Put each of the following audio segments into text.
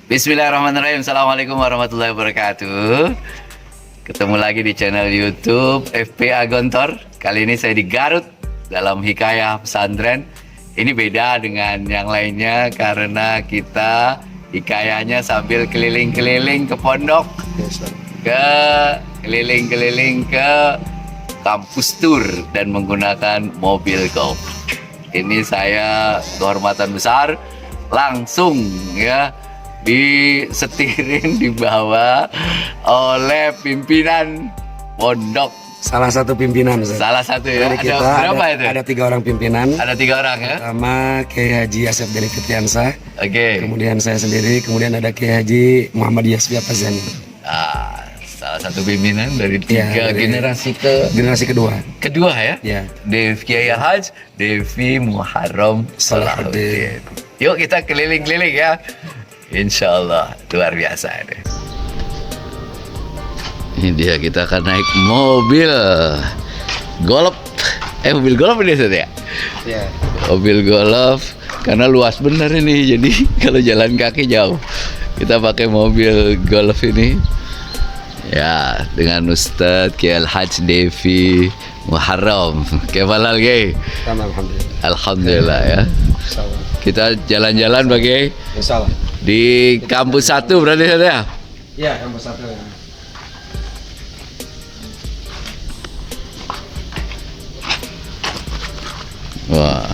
Bismillahirrahmanirrahim. Assalamualaikum warahmatullahi wabarakatuh. Ketemu lagi di channel YouTube FPA Gontor. Kali ini saya di Garut dalam hikayah pesantren. Ini beda dengan yang lainnya karena kita hikayahnya sambil keliling-keliling ke pondok, keliling-keliling ke kampus tour dan menggunakan mobil golf. Ini saya kehormatan besar langsung ya disetirin, dibawa oleh pimpinan pondok. Salah satu pimpinan. Salah satu ya. Dari kita Berapa itu? Ada 3 orang pimpinan. Ada 3 orang ya. Pertama Kiai Haji Asep Deli Firtiansah. Oke. Kemudian saya sendiri. Kemudian ada Kiai Haji Muhammad Yasfi Apazani. Salah satu pimpinan dari 3 dari generasi generasi kedua. kedua ya. Ya. Dev Kiai Haj, Devi Muharram Salahuddin. Yuk kita keliling-keliling ya. Insya Allah luar biasa deh. Ini dia, kita akan naik mobil golf. Mobil golf ini Ustaz ya? Ya. Mobil golf karena luas bener ini. Jadi kalau jalan kaki jauh. Kita pakai mobil golf ini. Ya, dengan Ustadz Kiai Al-Haj Devi Muharram. Kepala lagi. Alhamdulillah. Alhamdulillah ya. Kita jalan-jalan bagi Insyaallah. di kampus 1 berarti ya? Ya, kampus 1. Wah.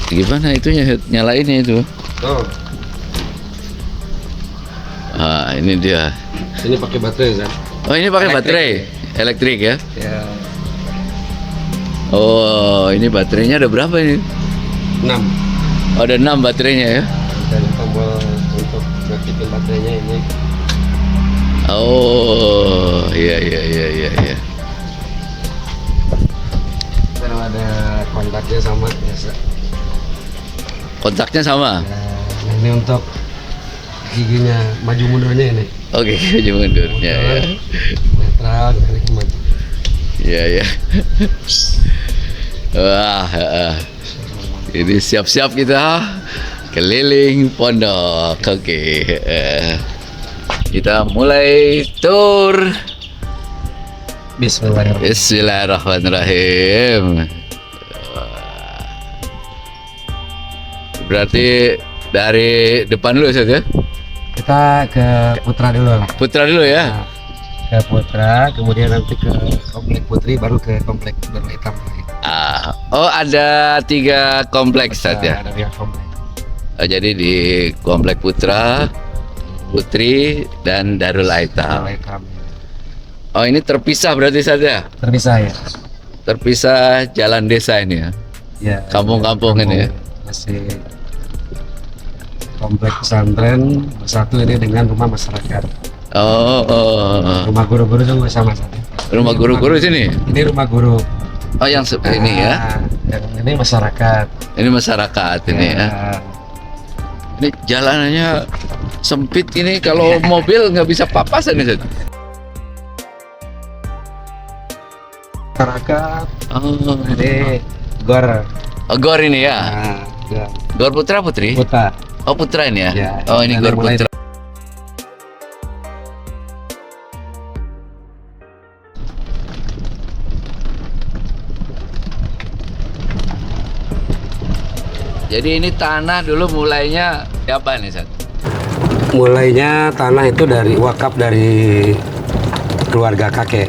Gimana itunya nyalainnya itu? Oh, Ini dia. ini pakai baterai, Zan. Oh, ini pakai baterai elektrik ya? Ya, Oh, ini baterainya ada berapa ini? 6. Oh, ada 6 baterainya ya? Dan tombol untuk ngaktifin baterainya ini. Oh, iya. Terus ada kontaknya sama biasa. Kontaknya sama? Nah, ini untuk giginya maju mundurnya ini. Oke, maju mundurnya ya. Netral, balik maju. Iya. Wah, ini siap-siap kita keliling pondok. Oke. Kita mulai tour. Bismillahirrahmanirrahim. Bismillahirrahmanirrahim. Berarti dari depan dulu Ustaz ya? Kita ke Putra dulu lah. Putra dulu ya? Nah, ke Putra, kemudian nanti ke Komplek Putri, baru ke Komplek Darul Aitam. Oh, ada 3 kompleks Ustaz ya? Ada 3 komplek. Jadi di Komplek Putra, Putri, dan Darul Aitam. Darul Aitam. Oh, ini terpisah berarti saja? Terpisah ya? Terpisah jalan desa ini ya? Ya. Kampung-kampung ini ya? Masih komplek pesantren bersatu ini dengan rumah masyarakat. Oh. Rumah guru-guru juga sama saja. Rumah guru-guru sini? Ini rumah guru. Oh, yang ini ya? Yang ini masyarakat. Ini masyarakat ini ya? Ini jalanannya sempit ini, kalau mobil nggak bisa papasan nih Ustaz. Masyarakat. Oh, Ini gor. Gor ini ya? Gor. Gor Putra Putri? Putra. Oh, Putra ini ya? Ya, Oh, ini Gor mulai Putra. Jadi ini tanah dulu mulainya siapa nih Ustaz? Mulainya tanah itu dari wakaf dari keluarga kakek.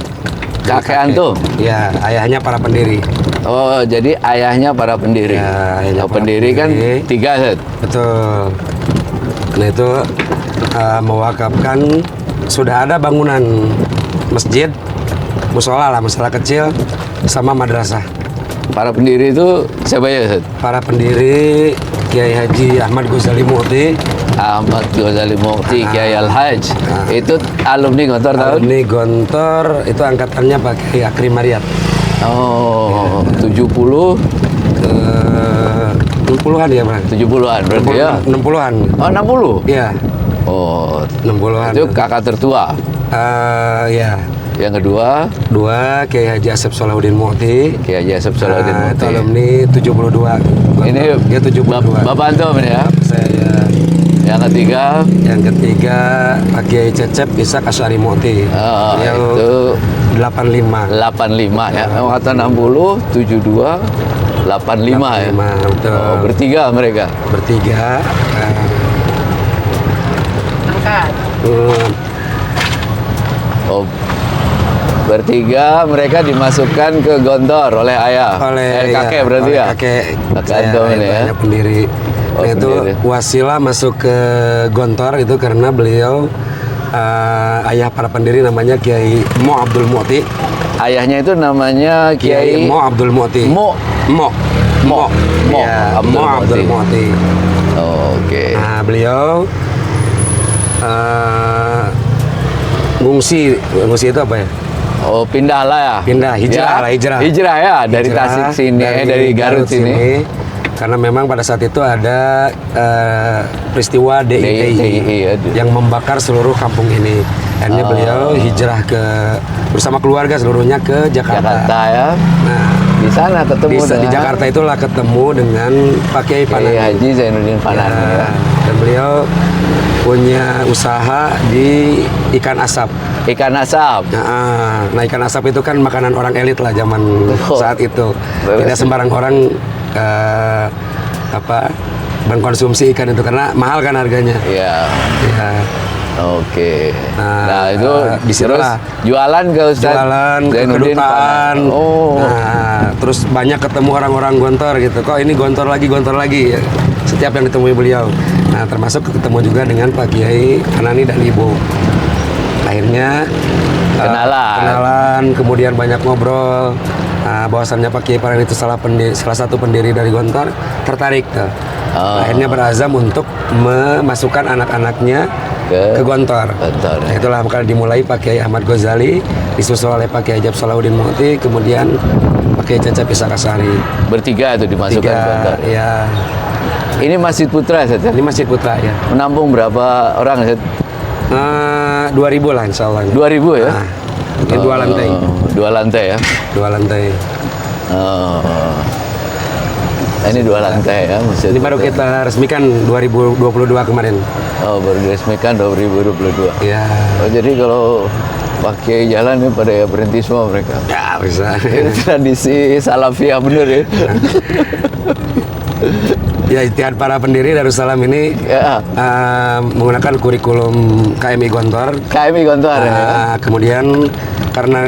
Kakek antum? Ya, ayahnya para pendiri. Oh, jadi ayahnya para pendiri. Ya, ayahnya para pendiri kan pendiri. 3 Ustaz? Betul. Nah itu mewakafkan, sudah ada bangunan masjid, musola lah, musola kecil, sama madrasah. Para pendiri itu siapa ya Ustaz? Para pendiri Kiai Haji Ahmad Ghazali Mu'ti. Ahmad Ghazali Mu'ti, Kiai Al-Haj. Itu alumni Gontor tahun? Alumni Gontor itu angkatannya pakai Akrim Mariat. Oh, 70 60-an ya, Bang? 70-an berarti ya? 60-an. Oh, 60? Iya, Oh, 60-an. itu kakak tertua. Ya. Yang kedua, Dua, Kiai Haji Asep Salahuddin Mu'ti. Kiai Haji Asep Salahuddin Itu Mu'ti. alumni 72. Ini dia 72. Bapak antum ini ya? Saya Ya, Yang ketiga, Pak Kiai Cecep Ishak Asy'ari Mukti. Beliau itu 85. 85 ya. Angkatan 60, 72, 85 ya. 85, betul. Oh, bertiga mereka. Bertiga. Oh, bertiga mereka dimasukkan ke Gontor oleh ayah. Kakek berarti oleh ya. Kakek Antum ini ya. banyak pendiri. Oh, Nah, itu pendiri. wasilah masuk ke Gontor itu karena beliau ayah para pendiri namanya Kiai Mo Abdul Mukti. Ayahnya itu namanya Kiai Mo Abdul Mukti. Mo. Mo. Ya, Mo Abdul Mukti. Oh, oke. Nah, beliau ngungsi itu apa ya? Oh, pindah lah ya. Pindah, hijrah Ya? lah, hijrah. Hijrah ya, dari Hijrah Tasik sini, dari Garut sini. Karena memang pada saat itu ada peristiwa DITI ya. yang membakar seluruh kampung ini. Akhirnya beliau hijrah bersama keluarga seluruhnya ke Jakarta. Jakarta ya. Nah, Di sana ketemu di Jakarta itulah ketemu dengan Pak Kiai Kiai Panani. Haji Zainuddin Panani ya. Dan beliau punya usaha di ikan asap. Ikan asap. Nah, ikan asap itu kan makanan orang elit lah zaman Betul. saat itu. Betul. Tidak sembarang orang mengkonsumsi ikan itu karena mahal kan harganya. Iya. Ya, Oke. Nah, itu di terus situlah jualan ke Ustaz jualan ke Zainuddin kedutaan. Panani. Oh. Nah, terus banyak ketemu orang-orang Gontor gitu. Kok ini Gontor lagi ya. Setiap yang ditemui beliau. Nah, termasuk ketemu juga dengan Pak Kiai Panani dan Ibu. Akhirnya kenalan, kemudian banyak ngobrol. Bahwasannya Pak Kiai Panani itu salah satu pendiri dari Gontor, tertarik. Akhirnya berazam untuk memasukkan anak-anaknya ke Gontor. Gontor, ya. Nah, itulah maka dimulai Pak Kiai Ahmad Ghazali, disusul oleh Pak Kiai Haji Salahuddin Mukti, kemudian Pak Kiai Cecep Ishak Asy'ari. Bertiga itu dimasukkan ke Gontor. Ya. Ini Masjid Putra, Ustaz. Ini Masjid Putra ya. Menampung berapa orang, Ustaz? 2.000 lah insya Allah. 2.000 ya? Nah, ini 2 lantai. 2 lantai ya? 2 lantai. Ini 2 lantai ya. Masjid Ini baru Putra. kita resmikan 2022 kemarin. Oh, baru diresmikan 2022. Ya. Oh, jadi kalau pakai jalan ini pada ya berhenti semua mereka. Ya bisa. Ini tradisi salafiyah bener ya. Ya, ijtihad para pendiri Darussalam ini Ya. menggunakan kurikulum KMI Gontor. KMI Gontor ya. Kemudian karena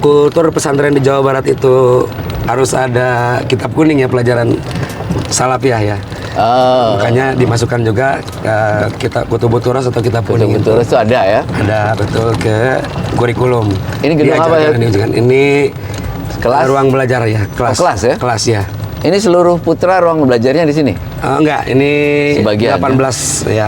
kultur pesantren di Jawa Barat itu harus ada kitab kuning ya, pelajaran salafiyah ya. Makanya dimasukkan juga kitab Kutubut Turas atau kitab kuning Betul-betul itu ada ya. ada betul ke kurikulum. Ini gedung apa ya? Ini Kelas? ruang belajar ya, kelas. Oh, kelas ya? Kelas ya. Ini seluruh putra ruang belajarnya di sini. Enggak, ini Sebagian, 18 ya.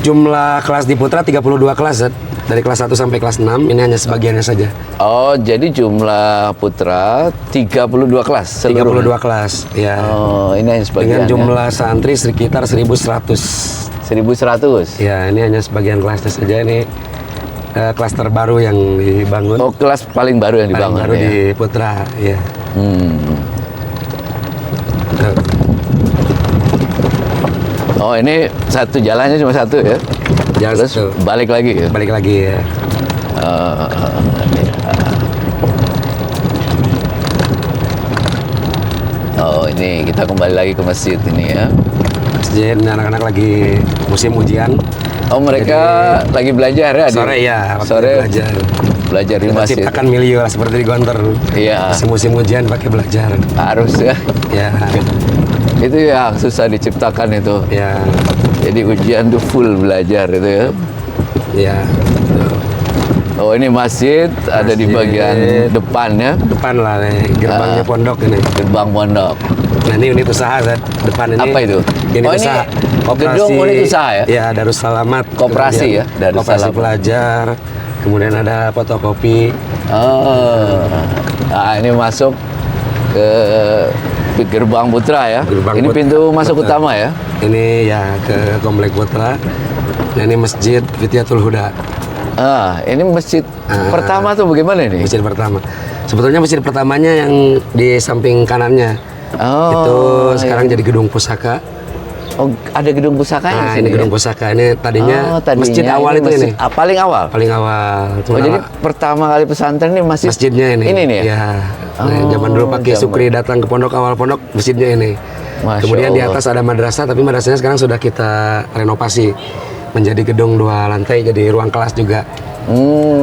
Jumlah kelas di Putra 32 kelas, Zat. Dari kelas 1 sampai kelas 6, ini hanya sebagiannya saja. Oh, jadi jumlah putra 32 kelas seluruh. 32 kelas, ya. Oh, ini hanya sebagian. Dengan jumlah santri sekitar 1.100. 1.100. Ya, ini hanya sebagian kelasnya saja. Ini kelas terbaru yang dibangun. Oh, kelas paling baru yang Paling dibangun baru ya. di Putra, ya. Oh, ini satu jalannya cuma satu ya. Jalan Terus satu. balik lagi ya. Balik lagi ya. Oh, ini kita kembali lagi ke masjid ini ya. Masjid, anak-anak lagi musim ujian. Oh, mereka lagi belajar ya? Sore ya, waktu Sore belajar. Belajar di Kita masjid. ciptakan milieu lah seperti di Gontor. Iya. Musim ujian pakai belajar. Harus ya. Ya, Itu yang susah diciptakan itu. ya, Jadi ujian tuh full belajar itu ya. ya. Oh, ini masjid ada di Masjid. bagian depan ya. Depan lah nih, gerbangnya pondok ini. Gerbang pondok. Nah, ini unit usaha Zat. Depan ini. Apa itu? Unit Oh, ini usaha. gedung unit usaha ya? Ya, Darussalamat. Koperasi ya, Kemudian Koperasi Darussalamat. pelajar. Kemudian ada fotokopi. Oh. Nah, ini masuk ke gerbang Putra ya. Gerbang Ini Putra. pintu masuk Betul. utama ya. Ini ya ke Komplek Putra. Nah, ini Masjid Fityatul Huda. Ini masjid pertama tuh bagaimana ini? Masjid pertama. Sebetulnya masjid pertamanya yang di samping kanannya. Oh, Itu iya. sekarang jadi gedung pusaka. Oh, ada gedung pusakanya Nah, sini. ini gedung pusaka. Ini tadinya, masjid awal itu masjid, ini. paling awal. Paling awal. Oh, jadi pertama kali pesantren ini masjidnya ini. Ini nih ya? Ya. Oh, Zaman dulu pakai zaman. Sukri datang ke pondok, awal pondok, masjidnya ini. Masya Kemudian di Allah. atas ada madrasah, tapi madrasahnya sekarang sudah kita renovasi menjadi gedung 2 lantai, jadi ruang kelas juga.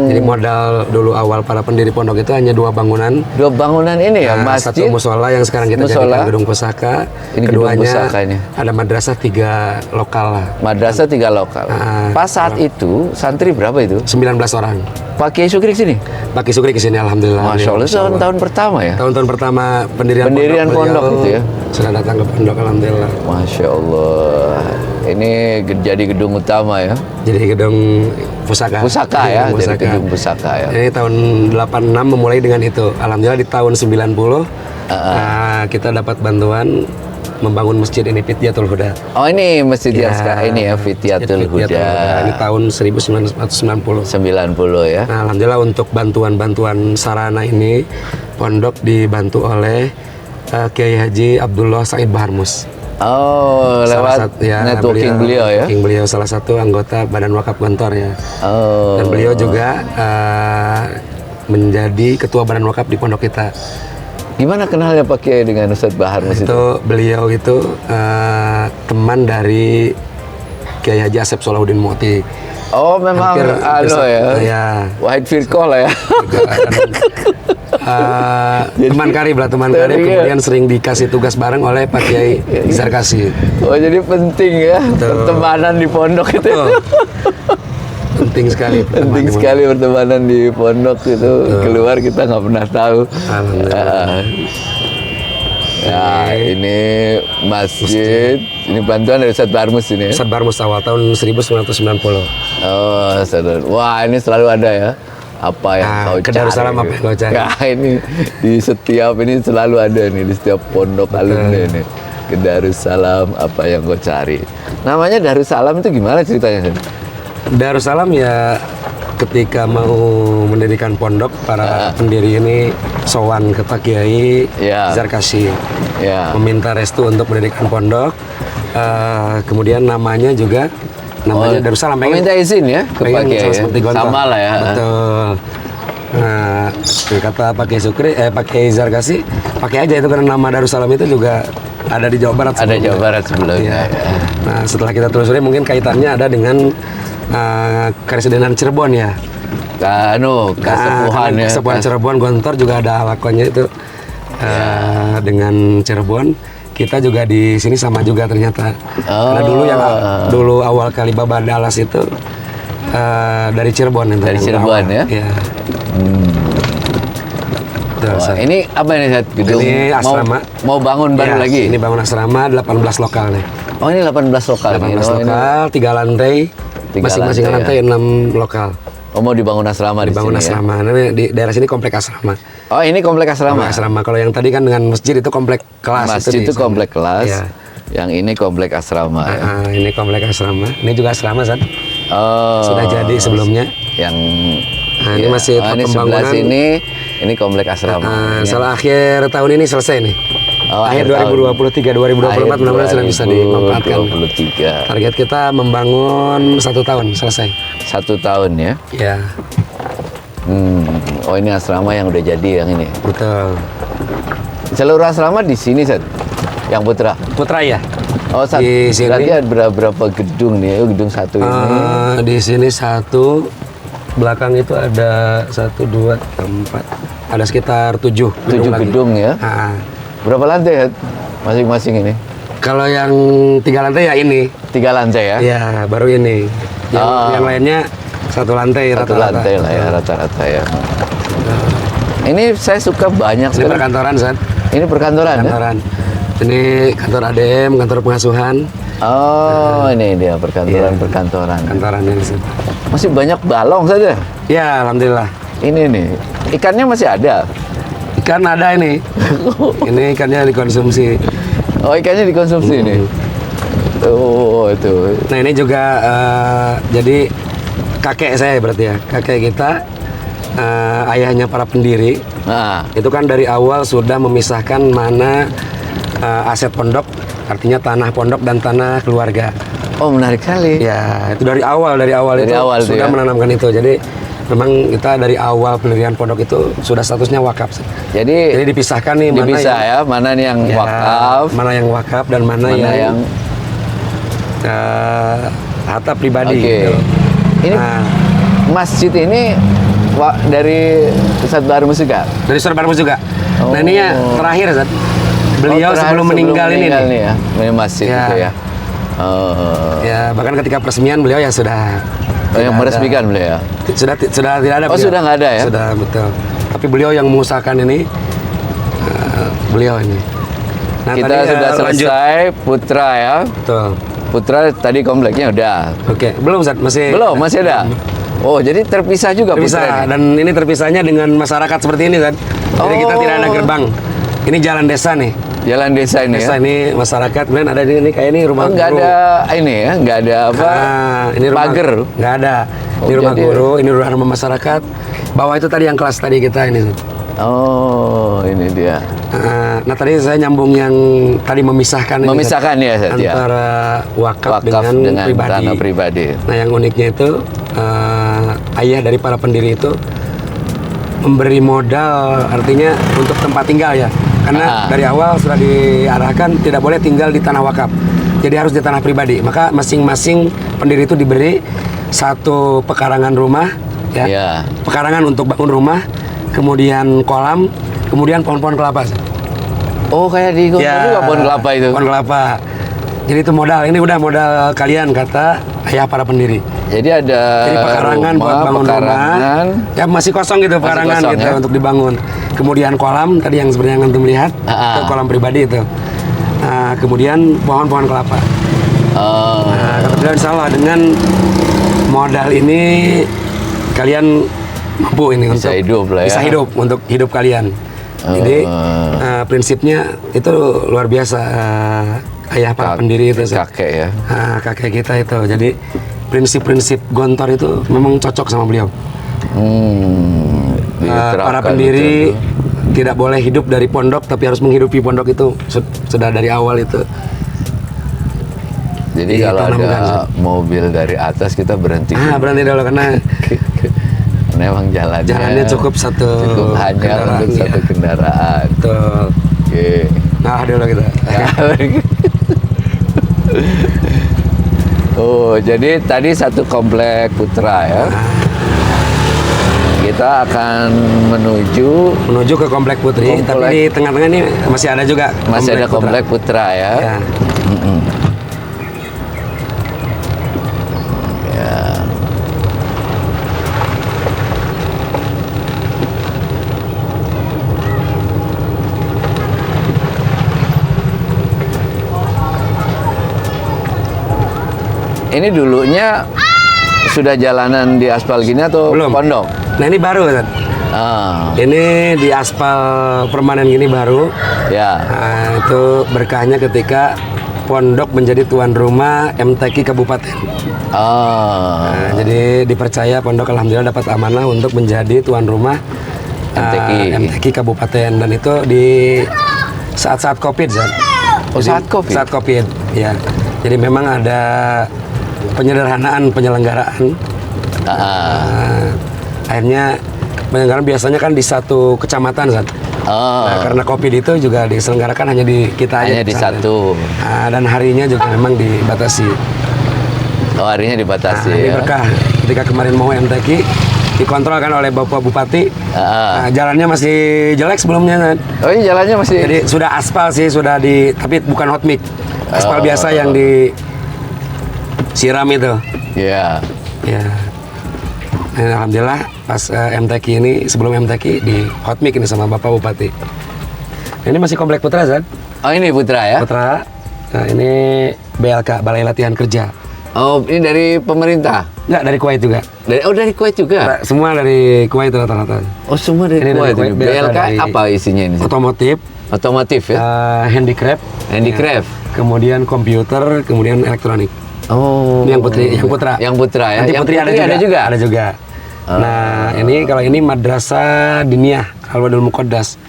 Jadi modal dulu awal para pendiri pondok itu hanya 2 bangunan. 2 bangunan ini ya, Nah, masjid. satu musola yang sekarang kita musola. jadikan gedung pusaka. Ini gedung Keduanya pusaka ini. ada madrasah 3 lokal lah. Madrasah 3 lokal. Pas saat itu santri berapa itu? 19 orang. Pak Kiai Sukri sini. Pakai Sukri ke sini alhamdulillah. Masya Allah, tahun pertama ya. Tahun-tahun pertama pendirian Pondok beliau itu ya. sudah datang ke pondok alhamdulillah. Masya Allah. Ini jadi gedung utama ya. Jadi gedung pusaka. Pusaka ya, Gedung jadi pusaka. gedung pusaka ya. Ini tahun 86 memulai dengan itu. Alhamdulillah di tahun 90 kita dapat bantuan membangun masjid ini Fityatul Huda. Oh, ini masjid yang sekarang ini ya, Masjid Fityatul Huda. Ini tahun 1990. 90 ya. Nah, alhamdulillah untuk bantuan-bantuan sarana ini pondok dibantu oleh Kiai Haji Abdullah Said Baharmus. Oh, lewat networking beliau ya. Networking beliau salah satu anggota Badan Wakaf Gontor ya. Oh. Dan beliau juga menjadi ketua Badan Wakaf di pondok kita. Gimana kenalnya Pak Kiai dengan Ustadz Baharmus itu? Itu beliau itu teman dari Kiai Haji Asep Solahuddin Mu'ti. Oh, memang Hampir ya. Wahid Firqah lah ya. Teman karib lah, teman karib. Kemudian sering dikasih tugas bareng oleh Pak Kiai Zarkasi. Oh, jadi penting ya pertemanan di pondok itu. Penting sekali. Penting sekali pertemanan di pondok itu. Keluar kita nggak pernah tahu. Alhamdulillah. Ya, ini masjid. Ini bantuan dari Ustadz Baharmus ini ya. Ustadz Baharmus awal tahun 1990. Oh, Ustadz. Wah, ini selalu ada ya. Apa yang kau ke cari? Darussalam apa yang kau cari? Nah, ini di setiap ini selalu ada nih, di setiap pondok alumni nih. Ke Darussalam apa yang kau cari? Namanya Darussalam itu gimana ceritanya? Darussalam ya ketika mau mendirikan pondok, para pendiri ini sowan ke Pak Kiai Zarkasi, meminta restu untuk mendirikan pondok. Kemudian namanya juga namanya Darussalam. Minta izin ya ke Pak Kiai. Seperti Gontor. Sama lah ya. Betul. Nah, kata Pak Kiai Sukri, Pak Kiai Zarkasi, pakai aja itu karena nama Darussalam itu juga ada di Jawa Barat. Ada Jawa Barat sebelumnya. Ya. Nah, setelah kita telusuri mungkin kaitannya ada dengan Karesidenan Cirebon ya. Kesepuhan ya. Kesepuhan Cirebon, Gontor juga ada lakonnya itu dengan Cirebon. Kita juga di sini sama juga ternyata. Karena dulu yang dulu awal kali Baba Dalas itu dari Cirebon itu. Dari Cirebon ya. Iya. Ini apa ini gedung? Ini asrama. Mau bangun baru lagi? Ini bangun asrama 18 lokal nih. Oh, ini 18 lokal. 18 lokal, 3 lantai. Masing-masing lantai 6 lokal. Oh, mau dibangun asrama di sini. Dibangun asrama. Nah, di daerah sini komplek asrama. Oh, ini komplek asrama. Komplek asrama. Kalau yang tadi kan dengan masjid itu komplek kelas. Masjid itu komplek kelas. Ya. Yang ini komplek asrama. Ini komplek asrama. Ini juga asrama, San. Oh. Sudah jadi sebelumnya. Yang ini masih ini sebelah sini. Ini komplek asrama. Salah akhir tahun ini selesai nih. Oh, akhir 2023, 2024 mudah-mudahan sudah bisa dimanfaatkan. 2023. Target kita membangun 1 tahun selesai. 1 tahun ya? Ya. Oh, ini asrama yang udah jadi yang ini. Betul. Seluruh asrama di sini, Seth? Yang Putra? Putra ya. Oh, di sini. Berarti ada berapa gedung nih? Gedung 1 ini. Di sini 1, belakang itu ada 1, 2, 4. Ada sekitar 7 gedung ya. Berapa lantai ya masing-masing ini? Kalau yang 3 lantai ya ini. 3 lantai ya? Iya, baru ini. Yang lainnya 1 lantai rata-rata. 1 lantai lah ya, rata-rata ya. Ini saya suka banyak sekali. Ini perkantoran, San. Ini perkantoran ya? Ini kantor ADM, kantor pengasuhan. Oh, ini dia perkantoran. Kantoran yang di situ. Masih banyak balong saja? Ya, alhamdulillah. Ini nih, ikannya masih ada? Ikan ada ini. Ini ikannya dikonsumsi. Oh, ikannya dikonsumsi ini. Oh, itu. Nah, ini juga jadi kakek saya berarti ya. Kakek kita ayahnya para pendiri. Itu kan dari awal sudah memisahkan mana aset pondok, artinya tanah pondok dan tanah keluarga. Oh, menarik sekali. Ya, itu dari awal Dari itu awal tuh sudah ya. menanamkan itu. Jadi memang kita dari awal pendirian pondok itu sudah statusnya wakaf. Jadi Jadi dipisahkan nih dipisah ya, mana nih yang wakaf, mana yang wakaf dan mana, mana yang harta pribadi. Oke. Gitu. Ini Nah, masjid ini dari Ustadz Barmus juga. dari Surabaya juga. Oh. Nah ini ya terakhir, Zat. Beliau terakhir sebelum meninggal ini nih. nih ya, ini masjid Ya. itu ya. Oh. Ya, bahkan ketika peresmian beliau ya sudah Oh, yang tidak meresmikan beliau ya. sudah tidak ada. Oh, beliau. sudah nggak ada ya? Sudah, betul. Tapi beliau yang mengusahakan ini beliau ini. Nah, Kita tadi, sudah lanjut. selesai Putra ya. Betul. Putra tadi kompleknya udah. Oke, belum Zat, masih Masih ada. Oh, jadi terpisah juga Putra terpisah. ini? Dan ini terpisahnya dengan masyarakat seperti ini, Zat. Jadi kita Oh. tidak ada gerbang. Ini jalan desa nih. Jalan desa ini Desa ya. ini masyarakat, kemudian ada ini kayak ini rumah Oh, nggak guru. ada ini ya, nggak ada apa? Ini rumah pagar. nggak ada. Oh, Ini rumah jadi- guru, ini rumah masyarakat. Bawah itu tadi yang kelas tadi kita ini. Oh, ini dia. Nah tadi saya nyambung yang tadi memisahkan ini, Memisahkan ya, Zat, ya. antara wakaf, Wakaf dengan pribadi. tanah pribadi. Nah yang uniknya itu ayah dari para pendiri itu memberi modal, artinya untuk tempat tinggal ya. Karena dari awal sudah diarahkan tidak boleh tinggal di tanah wakaf. Jadi harus di tanah pribadi. Maka masing-masing pendiri itu diberi satu pekarangan rumah, ya. Iya. Pekarangan untuk bangun rumah, kemudian kolam, kemudian pohon-pohon kelapa. Oh, kayak di Gontor juga pohon kelapa itu. Pohon kelapa. Jadi itu modal. Ini udah modal kalian kata ayah para pendiri. Jadi ada Jadi pekarangan buat bangun pekarangan. rumah. Ya masih kosong gitu Masih pekarangan kosong, gitu ya? untuk dibangun. Kemudian kolam tadi yang sebenarnya yang antum lihat, itu kolam pribadi itu. Nah, kemudian pohon-pohon kelapa. Oh, Nah, kata beliau insya Allah dengan modal ini kalian mampu ini Bisa untuk hidup lah ya. bisa hidup untuk hidup kalian. Jadi prinsipnya itu luar biasa ayah para pendiri itu. kakek ya. Kakek kita itu. Jadi prinsip-prinsip Gontor itu memang cocok sama beliau. Para Diterapkan pendiri betul. tidak boleh hidup dari pondok, tapi harus menghidupi pondok itu sudah dari awal itu. Jadi Iya, kalau tanamkan, ada mobil dari atas kita berhenti. Berhenti dulu karena Karena emang jalannya cukup satu hanya kendaraan, untuk satu ya. kendaraan. Betul. Oke. Nah, dulu kita. Oh, jadi tadi satu komplek Putra ya. Kita akan menuju ke Komplek Putri, Komplek. tapi di tengah-tengah ini masih ada juga masih ada Putra. komplek Putra ya. Ya. Ya. Ini dulunya sudah jalanan di aspal gini atau Belum. pondok? Nah, ini baru kan. Ini di aspal permanen gini baru. Ya. Nah, itu berkahnya ketika pondok menjadi tuan rumah MTQ Kabupaten. Nah, jadi dipercaya pondok alhamdulillah dapat amanah untuk menjadi tuan rumah MTQ Kabupaten, dan itu di saat-saat Covid, Zat. Oh, saat Covid? Saat Covid, ya. Jadi memang ada penyederhanaan penyelenggaraan. Akhirnya penyelenggaraan biasanya kan di satu kecamatan, Zat. Nah, karena Covid itu juga diselenggarakan hanya di kita aja. Hanya di satu. Dan harinya juga memang dibatasi. Oh, harinya dibatasi Ini ya. berkah. Ketika kemarin mau MTQ dikontrol kan oleh Bapak Bupati. Jalannya masih jelek sebelumnya, Zat. Oh, ini jalannya masih. Jadi sudah aspal sih, tapi bukan hot mix. Aspal biasa yang disiram itu. Ya. Ya. Dan alhamdulillah pas MTQ ini, sebelum MTQ di hot mix ini sama Bapak Bupati. Ini masih Komplek Putra, Zat. Oh, ini Putra ya? Putra. Nah, ini BLK, Balai Latihan Kerja. Oh, ini dari pemerintah? Enggak, dari Kuwait juga. Dari Kuwait juga? Nah, semua dari Kuwait rata-rata. Oh, semua dari Ini dari Kuwait. Kuwait, BLK dari apa isinya ini? Otomotif, Otomotif ya? handicraft, Handicraft. kemudian komputer, kemudian elektronik. Oh. Ini yang Putra. Yang Putra ya? Nanti Yang Putri ada juga. Ada juga. Nah, ini kalau ini Madrasah Diniyah Al-Wadul Muqaddas.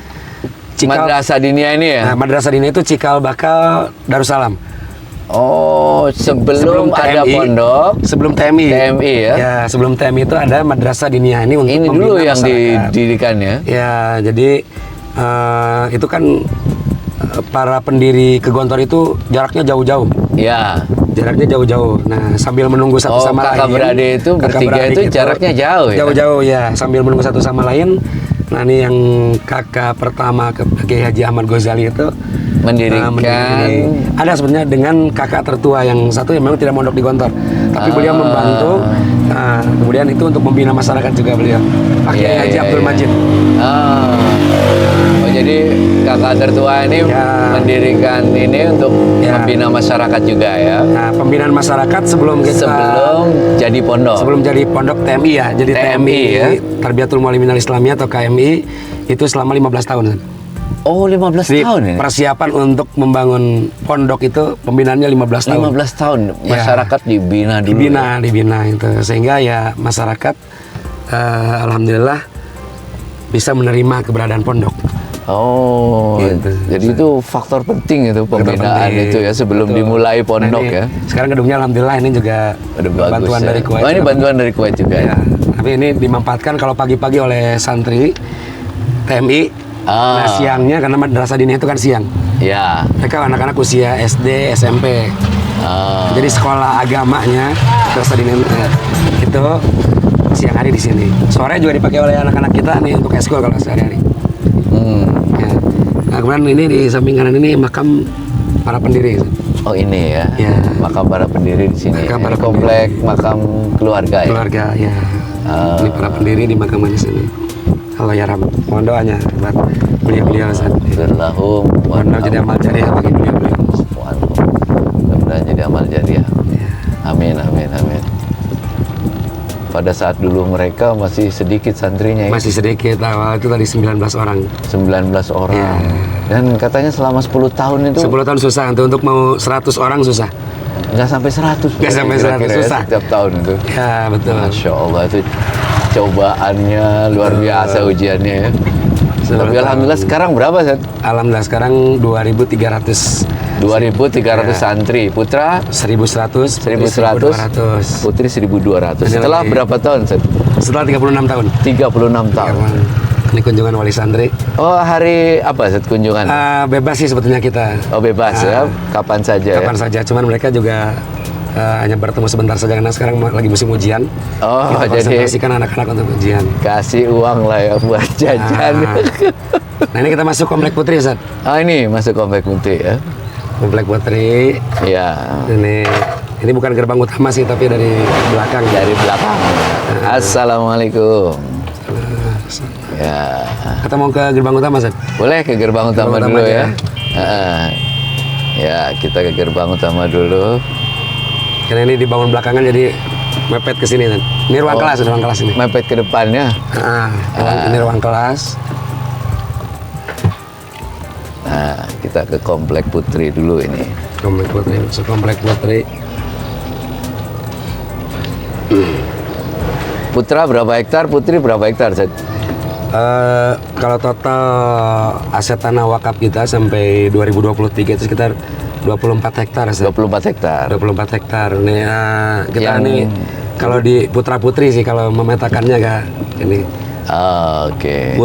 Madrasah Diniyah ini ya? Nah, Madrasah Diniyah itu cikal bakal Darussalam. Oh, sebelum ada TMI, pondok, sebelum TMI. TMI ya? Ya, sebelum TMI itu ada Madrasah Diniyah ini untuk Ini membina dulu yang masyarakat. didirikan ya? Ya, jadi itu kan para pendiri ke Gontor itu jaraknya jauh-jauh. Ya. Jaraknya jauh-jauh. Nah, sambil menunggu satu sama lain. Kakak beradik itu bertiga itu jaraknya jauh ya? Jauh-jauh ya, sambil menunggu satu sama lain. Nah, ini yang kakak pertama ke Kiai Haji Ahmad Ghazali itu Mendirikan. ada sebenarnya dengan kakak tertua yang satu yang memang tidak mondok di Gontor, tapi beliau membantu. Nah, kemudian itu untuk membina masyarakat juga beliau. Pak Kiai Haji Abdul Majid. Oh, jadi kakak tertua ini mendirikan ini untuk membina masyarakat juga ya? Nah, pembinaan masyarakat sebelum jadi pondok. Sebelum jadi pondok TMI ya. Jadi TMI ya? Tarbiyatul Muallimin Al-Islamiyah atau KMI itu selama 15 tahun. Oh, 15 Jadi, tahun ya? persiapan untuk membangun pondok itu pembinaannya 15 tahun. 15 tahun masyarakat dibina dulu. Dibina itu sehingga ya masyarakat alhamdulillah bisa menerima keberadaan pondok. Oh, Gitu. jadi itu faktor penting itu pembinaan penting. itu ya sebelum dimulai pondok Nah, ini, ya. Sekarang gedungnya alhamdulillah ini juga Udah bagus bantuan ya. dari Kuwait. Oh, ini bantuan dari Kuwait juga ya. Ya, tapi ini dimanfaatkan kalau pagi-pagi oleh santri TMI. Nah, siangnya karena Madrasah Diniyah itu kan siang. Ya. Mereka anak-anak usia SD, SMP. Jadi sekolah agamanya Madrasah Diniyah itu siang hari di sini. Sore juga dipakai oleh anak-anak kita nih untuk eskul kalau sehari-hari. Ya. Nah, kemudian ini di samping kanan ini makam para pendiri. Oh, ini ya. Ya. Makam para pendiri di sini. Makam para Ini komplek makam keluarga ya. Keluarga ya. Ini para pendiri di makam di sini. Allah ya Rabb, mohon doanya buat beliau-beliau. Berlahum. Mohon doa jadi amal jariah bagi beliau-beliau. Mudah-mudahan jadi amal jariah. Amin, amin, amin. Pada saat dulu mereka masih sedikit santrinya ya? Masih sedikit, awal itu tadi 19 orang. 19 orang. Ya. Dan katanya selama 10 tahun itu 10 tahun susah, untuk mau 100 orang susah. nggak sampai 100. Nggak sampai 100, kira-kira ya, susah. setiap tahun itu. Ya, betul. Masya Allah, itu cobaannya luar biasa ujiannya ya. Tapi alhamdulillah sekarang berapa, Seth? Alhamdulillah sekarang 2.300. 2.300 santri, putra 1.100, 1.100, putri 1.200. Setelah lagi. berapa tahun, Seth? Setelah 36 tahun. 36 tahun. Ini kunjungan wali santri. Oh, hari apa, Seth, kunjungan? Bebas sih sebetulnya kita. Oh, bebas ya, kapan saja Kapan ya? saja, cuman mereka juga hanya bertemu sebentar saja karena sekarang lagi musim ujian. Oh, Kita jadi konsentrasikan anak-anak untuk ujian. kasih uang lah ya buat jajan. Nah, ini kita masuk Komplek Putri, Ustaz. Ah, ini masuk komplek putih ya? Komplek Putri. Ya, Ini bukan gerbang utama sih, tapi dari belakang. dari belakang. Assalamualaikum. Ya, Kita mau ke gerbang utama, Ustaz. boleh ke gerbang utama Gerbang dulu utama ya? aja. Ya, kita ke gerbang utama dulu. Karena ini dibangun belakangan jadi mepet ke sini, Ustaz. Ini ruang kelas ini. Mepet ke depannya. Ini ruang kelas. Nah, kita ke komplek Putri dulu ini. Komplek Putri, masuk Komplek Putri. Putra berapa hektar, Putri berapa hektar, Seth? Kalau total aset tanah wakaf kita sampai 2023 itu sekitar 24 hektar. 24 hektar. 24 hektar. Nih, kita Yang- nih kalau di Putra Putri sih kalau memetakannya Kak. Ini Oke.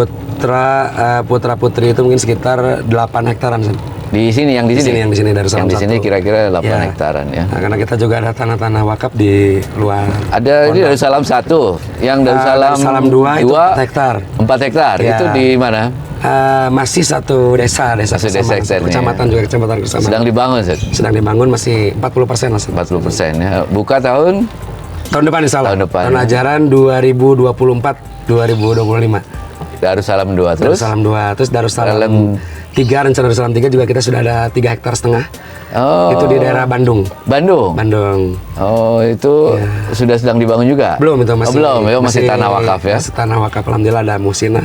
Putra Putri itu mungkin sekitar 8 hektaran. San. Di sini, yang di sini? Yang di sini Darussalam Yang di sini 1. kira-kira 8 Ya. hektaran ya. Nah, karena kita juga ada tanah-tanah wakaf di luar. Ada di Darussalam 1, yang Darussalam Darussalam 2 itu 4 hektar. 4 hektar. Ya. Itu di mana? Masih satu desa Masih desa kesamaan. ekstennya. Kecamatan juga kecamatan kesamaan. Sedang dibangun, Seth? Sedang dibangun masih 40% lah. 40% ya. Buka tahun? Tahun depan insya Allah. Tahun depan. Tahun ajaran 2024-2025. Darussalam 2 terus? Darussalam 2, terus Darussalam Dalam 3, rencana Darussalam 3 juga kita sudah ada 3,5 hektar. Oh. Itu di daerah Bandung. Bandung. Bandung. Oh, itu sudah sedang dibangun juga? Belum itu masih. Oh, belum, ya masih tanah wakaf ya. Masih tanah wakaf. Alhamdulillah ada Musina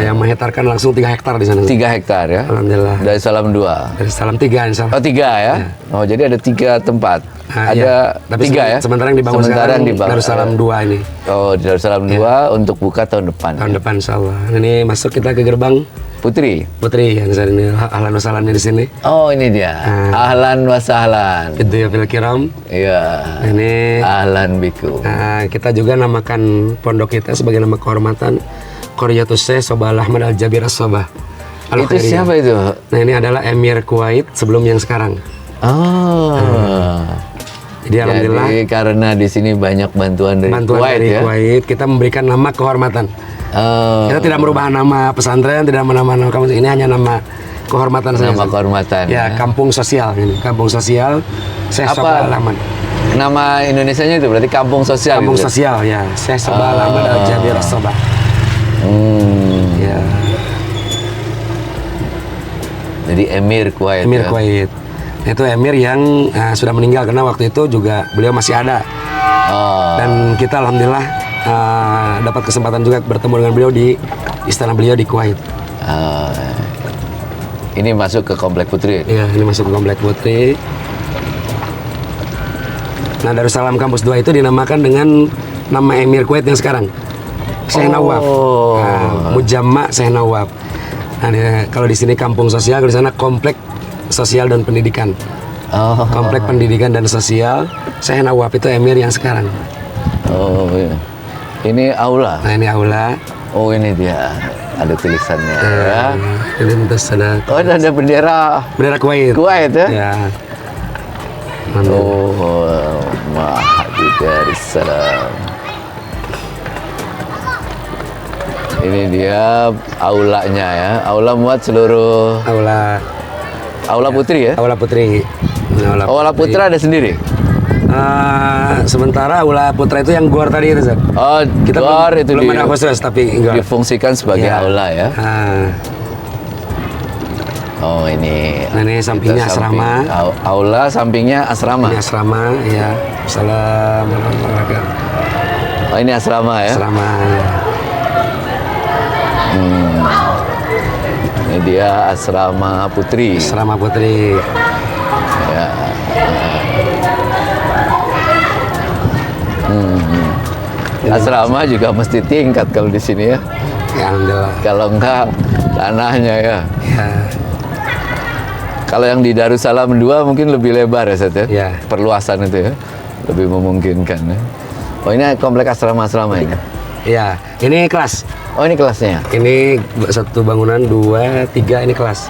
yang menghetarkan langsung 3 hektar di sana. 3 hektar ya. Alhamdulillah. Darussalam 2. Darussalam 3 insya Allah. Oh, 3 ya. Oh, jadi ada 3 tempat. Nah, Ada iya. Tapi 3 ya. Sementara yang dibangun Sementara sekarang yang dibangun. Darussalam 2 ini. Oh, di Darussalam 2 untuk buka tahun depan. Tahun depan insya Allah. Ini masuk kita ke gerbang Putri. Putri yang saya ini ahlan wa sahlan di sini. Oh, ini dia. Ahlan wa sahlan. Itu ya fil kiram. Iya. Ini Ahlan biku. kita juga namakan pondok kita sebagai nama kehormatan Qaryatus Syekh Sobah Ahmad Al-Jabir As-Sobah. Itu siapa itu? Nah, ini adalah Emir Kuwait sebelum yang sekarang. Oh. Jadi alhamdulillah karena di sini banyak bantuan dari Kuwait, kita memberikan nama kehormatan. Kita tidak merubah nama pesantren, tidak menambah nama kampus. Ini hanya nama kehormatan saja. Nama kehormatan. Ya, kampung sosial ini. Kampung sosial Syekh Sobah Ahmad. Nama Indonesianya itu berarti kampung sosial. Kampung gitu? sosial ya, Syekh Sobah Ahmad Al-Jabir As-Sobah. Ya. Jadi Emir Kuwait. Emir Kuwait. Itu emir yang sudah meninggal karena waktu itu juga beliau masih ada. Dan kita alhamdulillah dapat kesempatan juga bertemu dengan beliau di istana beliau di Kuwait. Ini masuk ke Komplek Putri. Iya, ini masuk ke Komplek Putri. Nah, Darussalam Kampus 2 itu dinamakan dengan nama Emir Kuwait yang sekarang, Syekh Nawaf. Mujamma Syekh Nawaf. Nah, kalau di sini kampung sosial, kalau di sana komplek sosial dan pendidikan. Komplek pendidikan dan sosial Syekh Nawaf itu emir yang sekarang. Oh iya. Ini aula. Nah, ini aula. Oh, ini dia. Ada tulisannya ya. Ini terus ada. Oh, ada bendera Kuwait. Kuwait ya? Ya. Oh, Mahdi Darussalam. Ini dia aulanya ya. Aula muat seluruh Aula Putri ya? Aula Putri. Aula Putra ada sendiri? Sementara Aula Putra itu yang gor tadi itu, Zat. Oh, kita gor itu belum ada khusus tapi enggak. Difungsikan sebagai aula ya? Oh, ini. Nah, ini sampingnya asrama. Aula sampingnya asrama. Ini asrama, ya. Assalamualaikum warahmatullahi wabarakatuh. Oh, ini asrama ya? Asrama. Ini dia asrama Putri. Asrama Putri. Ya. Asrama juga mesti tingkat kalau di sini ya. Ya, alhamdulillah. Kalau enggak tanahnya ya. Ya. Kalau yang di Darussalam 2 mungkin lebih lebar ya, Seth, ya? Ya. Perluasan itu ya. Lebih memungkinkan ya. Oh, ini komplek asrama-asrama ini. Ya, ini kelas. Oh, ini kelasnya. Ini satu bangunan, 2, 3 ini kelas.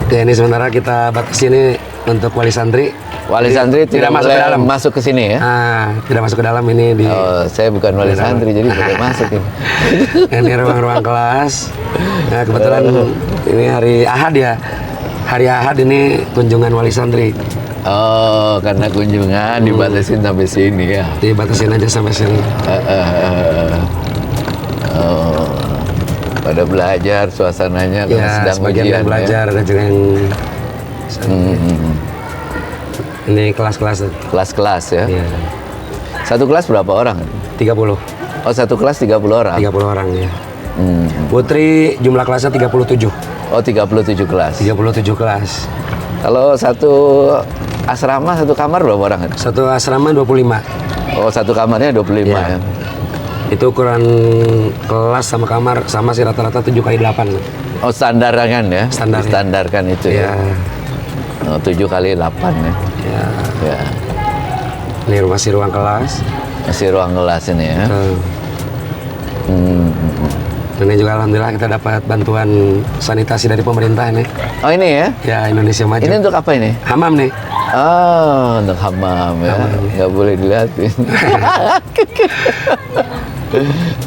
Ya, ini sementara kita batasi ini untuk wali santri. Wali santri tidak masuk boleh ke dalam. masuk ke sini ya? Tidak masuk ke dalam ini di. Oh, saya bukan wali santri jadi boleh masuk ini. Ini ruang-ruang kelas. Nah, kebetulan ini hari Ahad ya. Hari Ahad ini kunjungan wali santri. Oh, karena kunjungan dibatasin sampai sini ya. Dibatasin aja sampai sini. Oh, pada belajar suasananya karena Ya, sedang sebagian ujian yang belajar, ada juga yang ini kelas-kelas. Kelas-kelas ya. Ya. Satu kelas berapa orang? 30. Oh, satu kelas 30 orang. 30 orang ya. Putri jumlah kelasnya 37. Oh, 37 kelas. 37 kelas. Kalau satu asrama, satu kamar berapa orang? Satu asrama 25. Oh, satu kamarnya 25 ya. Itu ukuran kelas sama kamar sama sih rata-rata 7x8. Oh, standar kan ya? Standar. Standarkan itu ya. Oh, 7x8 ya. Ya. Ini masih ruang kelas. Masih ruang kelas ini ya. Ini juga alhamdulillah kita dapat bantuan sanitasi dari pemerintah ini. Oh, ini ya? Ya, Indonesia Maju. Ini untuk apa ini? Hamam nih. Oh, untuk hamam ya. Nggak boleh dilihatin.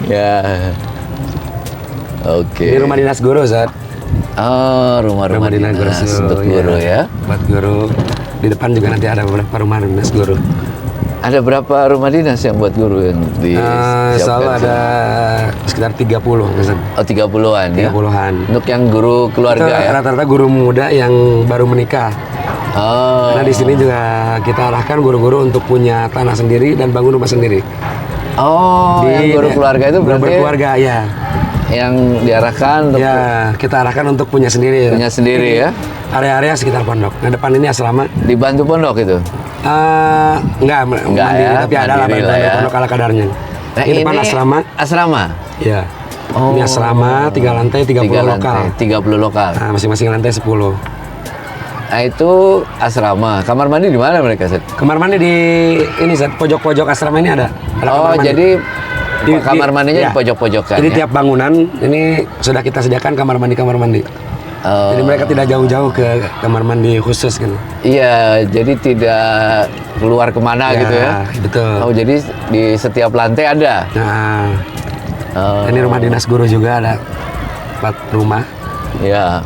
Ya. Oke. Ini rumah dinas guru, Zat. Oh, rumah dinas untuk guru ya. Buat guru. Di depan juga nanti ada beberapa rumah dinas guru. Ada berapa rumah dinas yang buat guru yang di selalu ada sekitar 30 Zat. Oh, 30-an ya. 30-an. Untuk yang guru keluarga ya. Rata-rata guru muda yang baru menikah. Oh. Karena di sini juga kita arahkan guru-guru untuk punya tanah sendiri dan bangun rumah sendiri. Oh, yang guru keluarga itu berarti berkeluarga ya. Yang diarahkan untuk kita arahkan untuk punya sendiri. Punya sendiri ya. Area-area sekitar pondok. Nah, depan ini asrama. Dibantu pondok itu? Enggak mandiri, ya, tapi ada lah bantuan ya. pondok ala kadarnya. Nah, Di depan asrama. Asrama. Ya. Oh. Ini asrama 3 lantai 30 lokal. 30 lokal. Nah, masing-masing lantai 10. Nah, itu asrama. Kamar mandi di mana mereka, Set? Kamar mandi di ini Zat, pojok-pojok asrama ini ada. Oh, kamar mandi. jadi kamar mandinya ya. di pojok-pojokan. Jadi ya? tiap bangunan ini sudah kita sediakan kamar mandi. Oh. Jadi mereka tidak jauh-jauh ke kamar mandi khusus gitu. Iya, jadi tidak keluar kemana gitu ya? Betul. Oh, jadi di setiap lantai ada. Nah, Oh, ini rumah dinas guru juga ada 4 rumah. ya.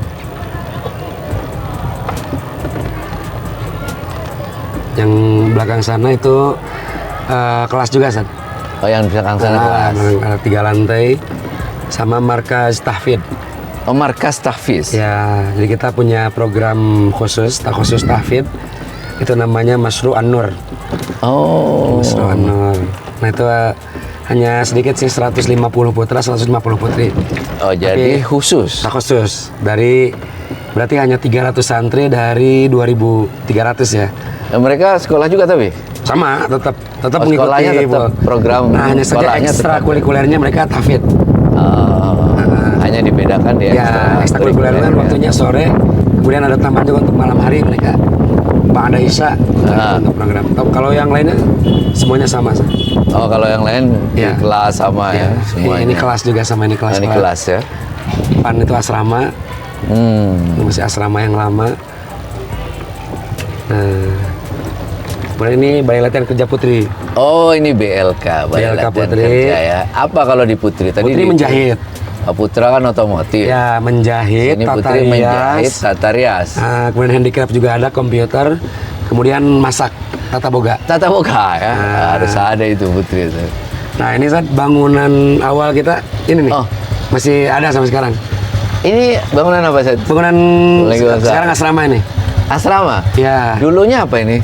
Yang belakang sana itu kelas juga, Sat. Oh, yang di belakang sana kelas. Ada 3 lantai sama markas tahfidz. Oh, markas tahfiz. Ya, jadi kita punya program khusus tahfidz. Itu namanya Masru An-Nur. Oh. Masru An-Nur. Nah, itu hanya sedikit sih, 150 putra, 150 putri. Oh, jadi Tapi khusus. khusus dari berarti hanya 300 santri dari 2.300 ya. Nah, mereka sekolah juga tapi? Sama, tetap Oh, sekolahnya mengikuti tetap program. Nah, hanya saja sekolahnya tetap. ekstrakurikulernya mereka tahfidz. Oh, hanya dibedakan di Ya, ekstrakurikuler kan waktunya sore, kemudian ada tambahan juga untuk malam hari mereka. Ba'da Isya untuk program. Kalau yang lainnya semuanya sama. Oh, kalau yang lain Ya. di kelas sama ya, semuanya. Ini kelas juga sama, ini kelas. Nah, ini kelas ya. Depan itu asrama, ini masih asrama yang lama. Nah, kemudian ini balai latihan kerja putri. Oh, ini BLK, Balai BLK Latihan Putri. Kerja ya. Apa kalau di Putri? Tadi Putri menjahit. Oh, Putra kan otomotif. Ya, menjahit, Ini tata Putri menjahit, rias. tata rias. Nah, kemudian handicraft juga ada, komputer, kemudian masak, tata boga. Tata boga ya. Harus ada itu Putri itu. Nah, ini saat bangunan awal kita ini nih. Oh. Masih ada sampai sekarang. Ini bangunan apa, Set? Bangunan Waalaikumsalam. sekarang asrama ini. Asrama? Ya. Dulunya apa ini?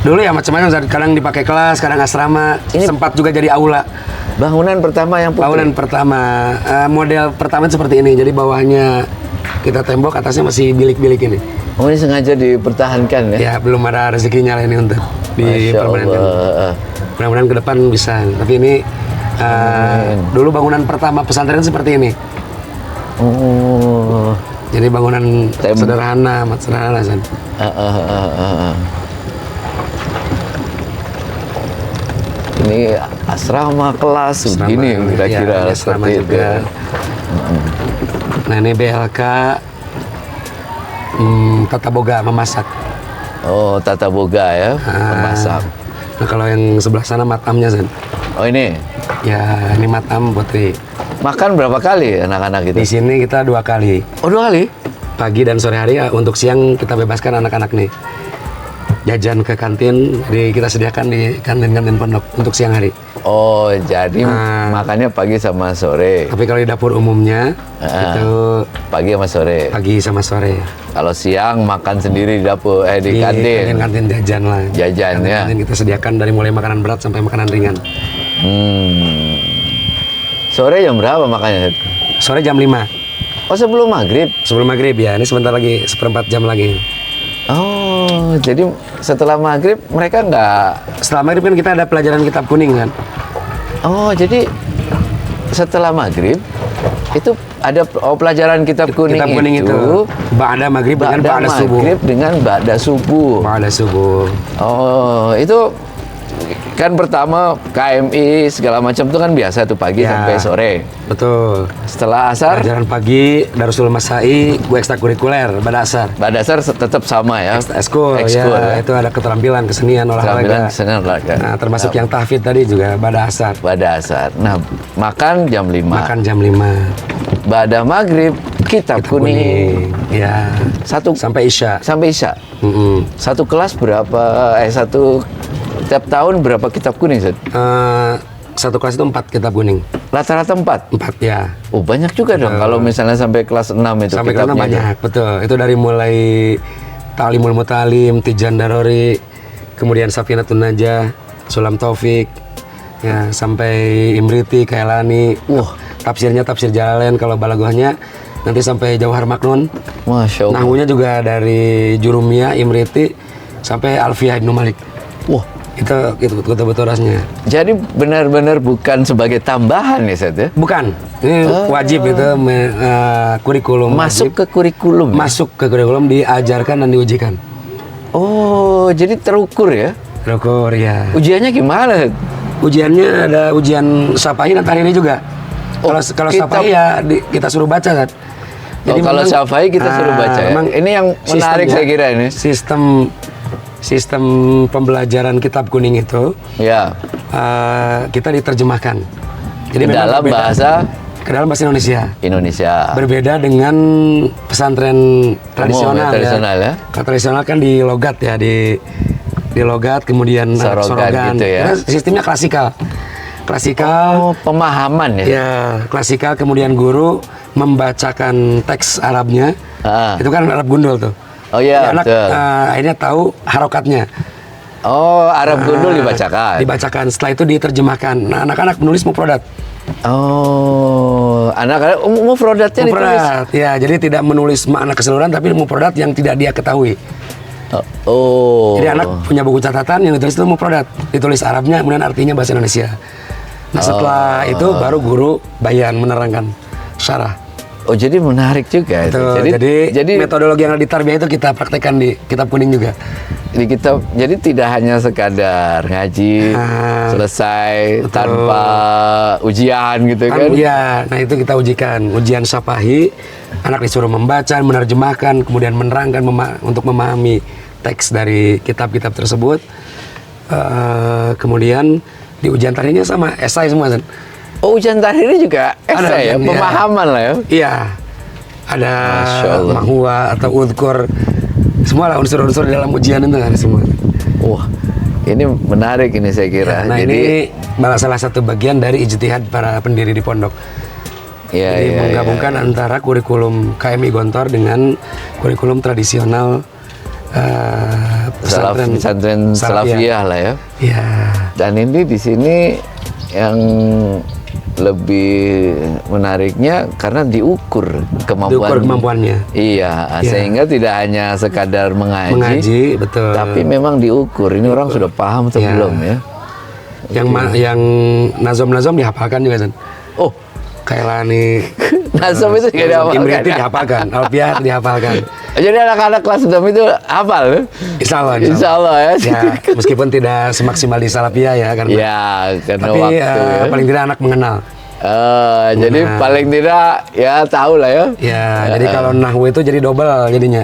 Dulu ya macam-macam, Zat. Kadang dipakai kelas, kadang asrama. Ini- Sempat juga jadi aula. Bangunan pertama yang Putri? Bangunan pertama, model pertama seperti ini. Jadi bawahnya kita tembok, atasnya masih bilik-bilik ini. Oh, ini sengaja dipertahankan ya? Ya, belum ada rezekinya lah ini untuk Masya dipermanenkan. Allah. Mudah-mudahan ke depan bisa. Tapi ini dulu bangunan pertama pesantren seperti ini. Oh. Jadi bangunan sederhana, amat sederhana, San. Ini asrama kelas Asrama, begini kira-kira ya, asrama seperti itu. juga. Nah, ini BLK tata boga memasak. Oh, tata boga ya, memasak. Nah, kalau yang sebelah sana matamnya, San. Oh, ini Ya, ini matam putri. makan berapa kali anak-anak Di itu? sini kita 2 kali. Oh, 2 kali? Pagi dan sore hari. Untuk siang kita bebaskan anak-anak nih. Jajan ke kantin, kita sediakan di kantin-kantin pondok untuk siang hari. Oh, jadi makannya pagi sama sore. Tapi kalau di dapur umumnya, itu Pagi sama sore. pagi sama sore. Kalau siang makan sendiri di dapur di kantin. Kantin jajan lah. Jajan, ya. Kantin kita sediakan dari mulai makanan berat sampai makanan ringan. Sore jam berapa makannya? Set? Sore jam 5. Oh, sebelum maghrib. Sebelum maghrib ya, ini sebentar lagi, 1/4 jam lagi. Oh, jadi setelah maghrib mereka nggak. Setelah maghrib kan kita ada pelajaran kitab kuning kan. Oh, jadi setelah maghrib itu ada pelajaran kitab kuning, Kitab kuning itu ba'da maghrib dengan ba'da subuh. maghrib dengan ba'da subuh. Ba'da subuh. Oh, itu kan pertama KMI segala macam itu kan biasa tuh pagi Ya. sampai sore. Betul. Setelah asar, Pelajaran pagi, Darul Masai, ekstrakurikuler, pada asar. pada asar tetap sama ya. Ekskul, Ekskul, ya, itu ada keterampilan, kesenian, Keterampilan olahraga. kesenian olahraga. Nah, termasuk yang tahfidz tadi juga pada asar. Pada asar. Nah, makan jam 5. Makan jam 5. Pada maghrib kitab kuning. Ya. Satu Sampai Isya. sampai isya. Satu kelas berapa? Tiap tahun berapa kitab kuning, Set? Satu kelas itu 4 kitab kuning. Rata-rata 4. 4 ya. Oh, banyak juga dong kalau misalnya sampai kelas 6 itu Sampai karena kitabnya. banyak, betul. Itu dari mulai Ta'limul Mutalim, Tijan Darori, kemudian Safinatun Najah, Sulam Taufik, ya, sampai Imriti, Kailani. Wah. Tafsirnya tafsir Jalalain, kalau balaghahnya nanti sampai Jauhar Maknun. Masya Allah. Nahwunya juga dari Jurumiyah, Imriti, sampai Alfiyah Ibnu Malik. Wah, Itu kutub turasnya. Jadi benar-benar bukan sebagai tambahan ya Ustaz ya? Bukan, ini wajib itu kurikulum. Masuk wajib. ke kurikulum. Ya? Masuk ke kurikulum, diajarkan dan diujikan. Oh, jadi terukur ya? Terukur ya. Ujiannya gimana? Ujiannya ada ujian Sapahi dan Tahriri juga. Kalau Sapahi ya kita suruh baca kan. Kalau Sapahi kita suruh baca ya. Ini yang menarik saya kira ini. Sistem pembelajaran kitab kuning itu ya kita diterjemahkan. Jadi dalam bahasa Indonesia. Berbeda dengan pesantren tradisional ya. Kalau tradisional kan di logat ya, di logat kemudian sorogan. Gitu ya. Sistemnya klasikal. Oh, pemahaman ya. Ya, klasikal kemudian guru membacakan teks Arabnya. Itu kan Arab gundul tuh. Oh iya, anak akhirnya tahu harokatnya. Oh, Arab gundul dibacakan. Dibacakan, setelah itu diterjemahkan. Nah, anak-anak menulis mufradat. Oh, anak-anak mufradatnya ditulis. Ya, jadi tidak menulis makna keseluruhan, tapi mufradat yang tidak dia ketahui. Oh. Jadi anak punya buku catatan yang ditulis itu mufradat, ditulis Arabnya, kemudian artinya bahasa Indonesia. Nah, setelah itu baru guru bayan menerangkan syarah. Oh, jadi menarik juga itu. Jadi metodologi yang ada di tarbiyah itu kita praktekkan di kitab kuning juga. Di kitab, jadi tidak hanya sekadar ngaji selesai betul. Tanpa ujian gitu kan? Iya, nah itu kita ujikan. Ujian Sapahi, anak disuruh membaca, menerjemahkan, kemudian menerangkan untuk memahami teks dari kitab-kitab tersebut. Kemudian di ujian tarinya sama esai semua kan? Oh, ujian tahriri juga esai ya, pemahaman lah ya. Iya. Ada mahwa atau udkur. Semua lah unsur-unsur dalam ujian itu ada semua. Wah, ini menarik ini saya kira. Nah, ini salah satu bagian dari ijtihad para pendiri di pondok. Jadi menggabungkan antara kurikulum KMI Gontor dengan kurikulum tradisional pesantren Salafiyah lah ya. Iya. Dan ini di sini yang lebih menariknya karena diukur kemampuannya. Iya, sehingga tidak hanya sekadar mengaji, betul. Tapi memang diukur. Ini orang sudah paham atau belum ya? Yang nazom dihafalkan juga kan. Oh, Kailani. Nazom itu juga dihafalkan. Imriti dihafalkan, Alfiyah dihafalkan. Jadi anak-anak kelas 6 itu hafal? Insya Allah ya. Meskipun tidak semaksimal di Salafiyah ya karena. Karena tapi, waktu paling tidak anak mengenal. Jadi paling tidak ya tahu lah ya. Ya, jadi kalau nahwu itu jadi double jadinya.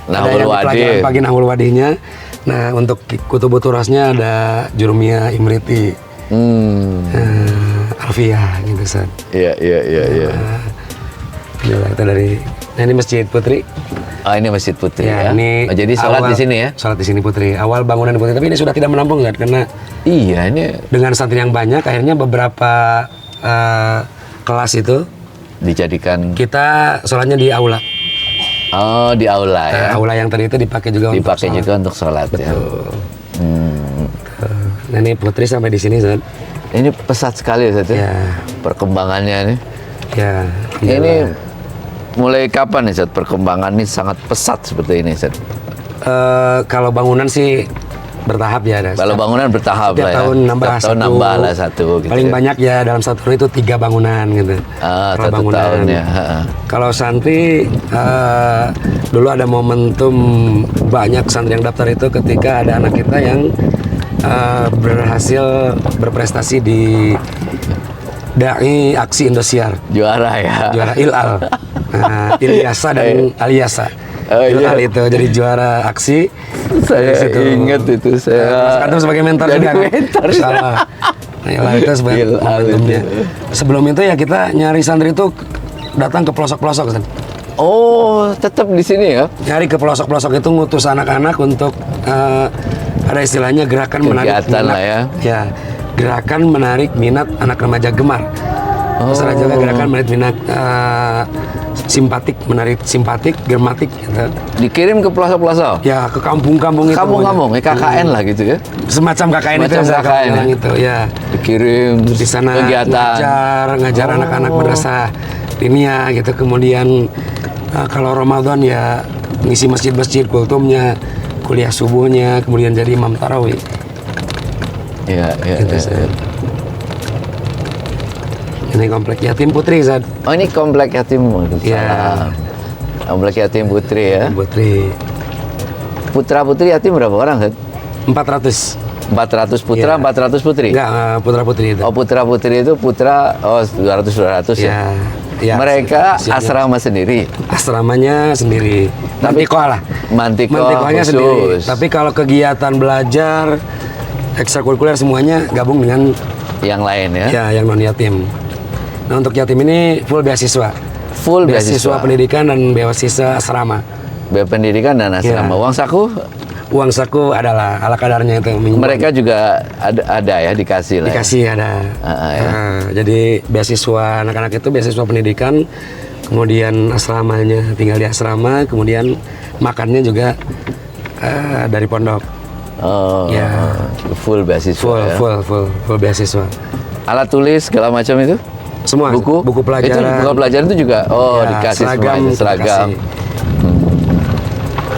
Ada yang pelajaran pagi nahwul wadihnya. Nah, untuk kutubut turasnya ada Jurumiyah, Imriti, Alfiyah gitu kan. Iya. Kita dari ini Masjid Putri. Oh, ini Masjid Putri ya. Jadi sholat di sini ya? Sholat di sini Putri. Awal bangunan di Putri, tapi ini sudah tidak menampung kan? Karena ini dengan santri yang banyak, akhirnya beberapa kelas itu dijadikan. Kita sholatnya di aula. Oh, di aula ya. Aula yang tadi itu dipakai juga untuk sholat. Betul. Ya. Nah, ini Putri sampai di sini, Zat. Ini pesat sekali ya, Zat. Ya. Perkembangannya nih. Ya. Ini mulai kapan nih, Zat, perkembangan ini sangat pesat seperti ini, Zat? Kalau bangunan sih bertahap ya. Kalau bangunan bertahap lah ya. Tahun nambah satu. Gitu paling banyak ya dalam satu tahun itu 3 bangunan gitu. Satu bangunan. Tahun ya. Kalau santri dulu ada momentum banyak santri yang daftar itu ketika ada anak kita yang berhasil berprestasi di Dai Aksi Indosiar. Juara ya. Juara Ilal. Ilyasa dan Aliyasa. Ilal itu jadi juara aksi. Saya ingat itu saya. Mas Kadum sebagai mentor jadi juga. Mentor. Salah. Ilal itu sebagai momentumnya. Sebelum itu ya kita nyari santri itu datang ke pelosok-pelosok kan. Oh, tetap di sini ya? Nyari ke pelosok-pelosok itu ngutus anak-anak untuk ada istilahnya gerakan menarik minat. Lah ya. Ya, gerakan menarik minat anak remaja gemar. Terus ada juga gerakan menarik minat menarik simpatik, germatik gitu. Dikirim ke pelosok-pelosok? Ya, ke kampung-kampung itu. Kampung-kampung, KKN lah gitu ya? Semacam KKN itu ya. Dikirim di sana ngajar anak-anak madrasah dinia gitu. Kemudian kalau Ramadan ya ngisi masjid-masjid kultumnya, kuliah subuhnya, kemudian jadi imam tarawih. Iya, iya. Gitu, Ustaz. Ini komplek yatim putri, Ustaz. Oh, ini komplek yatim. Iya. Komplek yatim putri ya. Putri. Putra putri yatim berapa orang, Ustaz? 400. 400 putra, Iya. 400 putri. Enggak, putra putri itu. Oh, putra putri itu putra 200 ya. Ya, ya. Mereka Usianya. asrama sendiri. Asramanya sendiri. Mantikoh lah. Mantikoh Mantikohnya khusus. sendiri. Tapi kalau kegiatan belajar ekstrakurikuler semuanya gabung dengan Yang lain ya. ya yang non yatim. Nah, untuk yatim ini full beasiswa. Full beasiswa. Pendidikan dan beasiswa asrama. Pendidikan dan asrama. Iya. Uang saku Uang saku adalah ala kadarnya itu mingguan. mereka juga ada ya, dikasih lah. Dikasih ada. Ya. Nah, jadi beasiswa anak-anak itu beasiswa pendidikan, kemudian asramanya tinggal di asrama, kemudian makannya juga dari pondok. Oh, Ya. full beasiswa Full, ya. full beasiswa. Alat tulis segala macam itu? Semua buku pelajaran. Itu buku pelajaran itu juga Ya, dikasih seragam, semuanya, seragam. dikasih.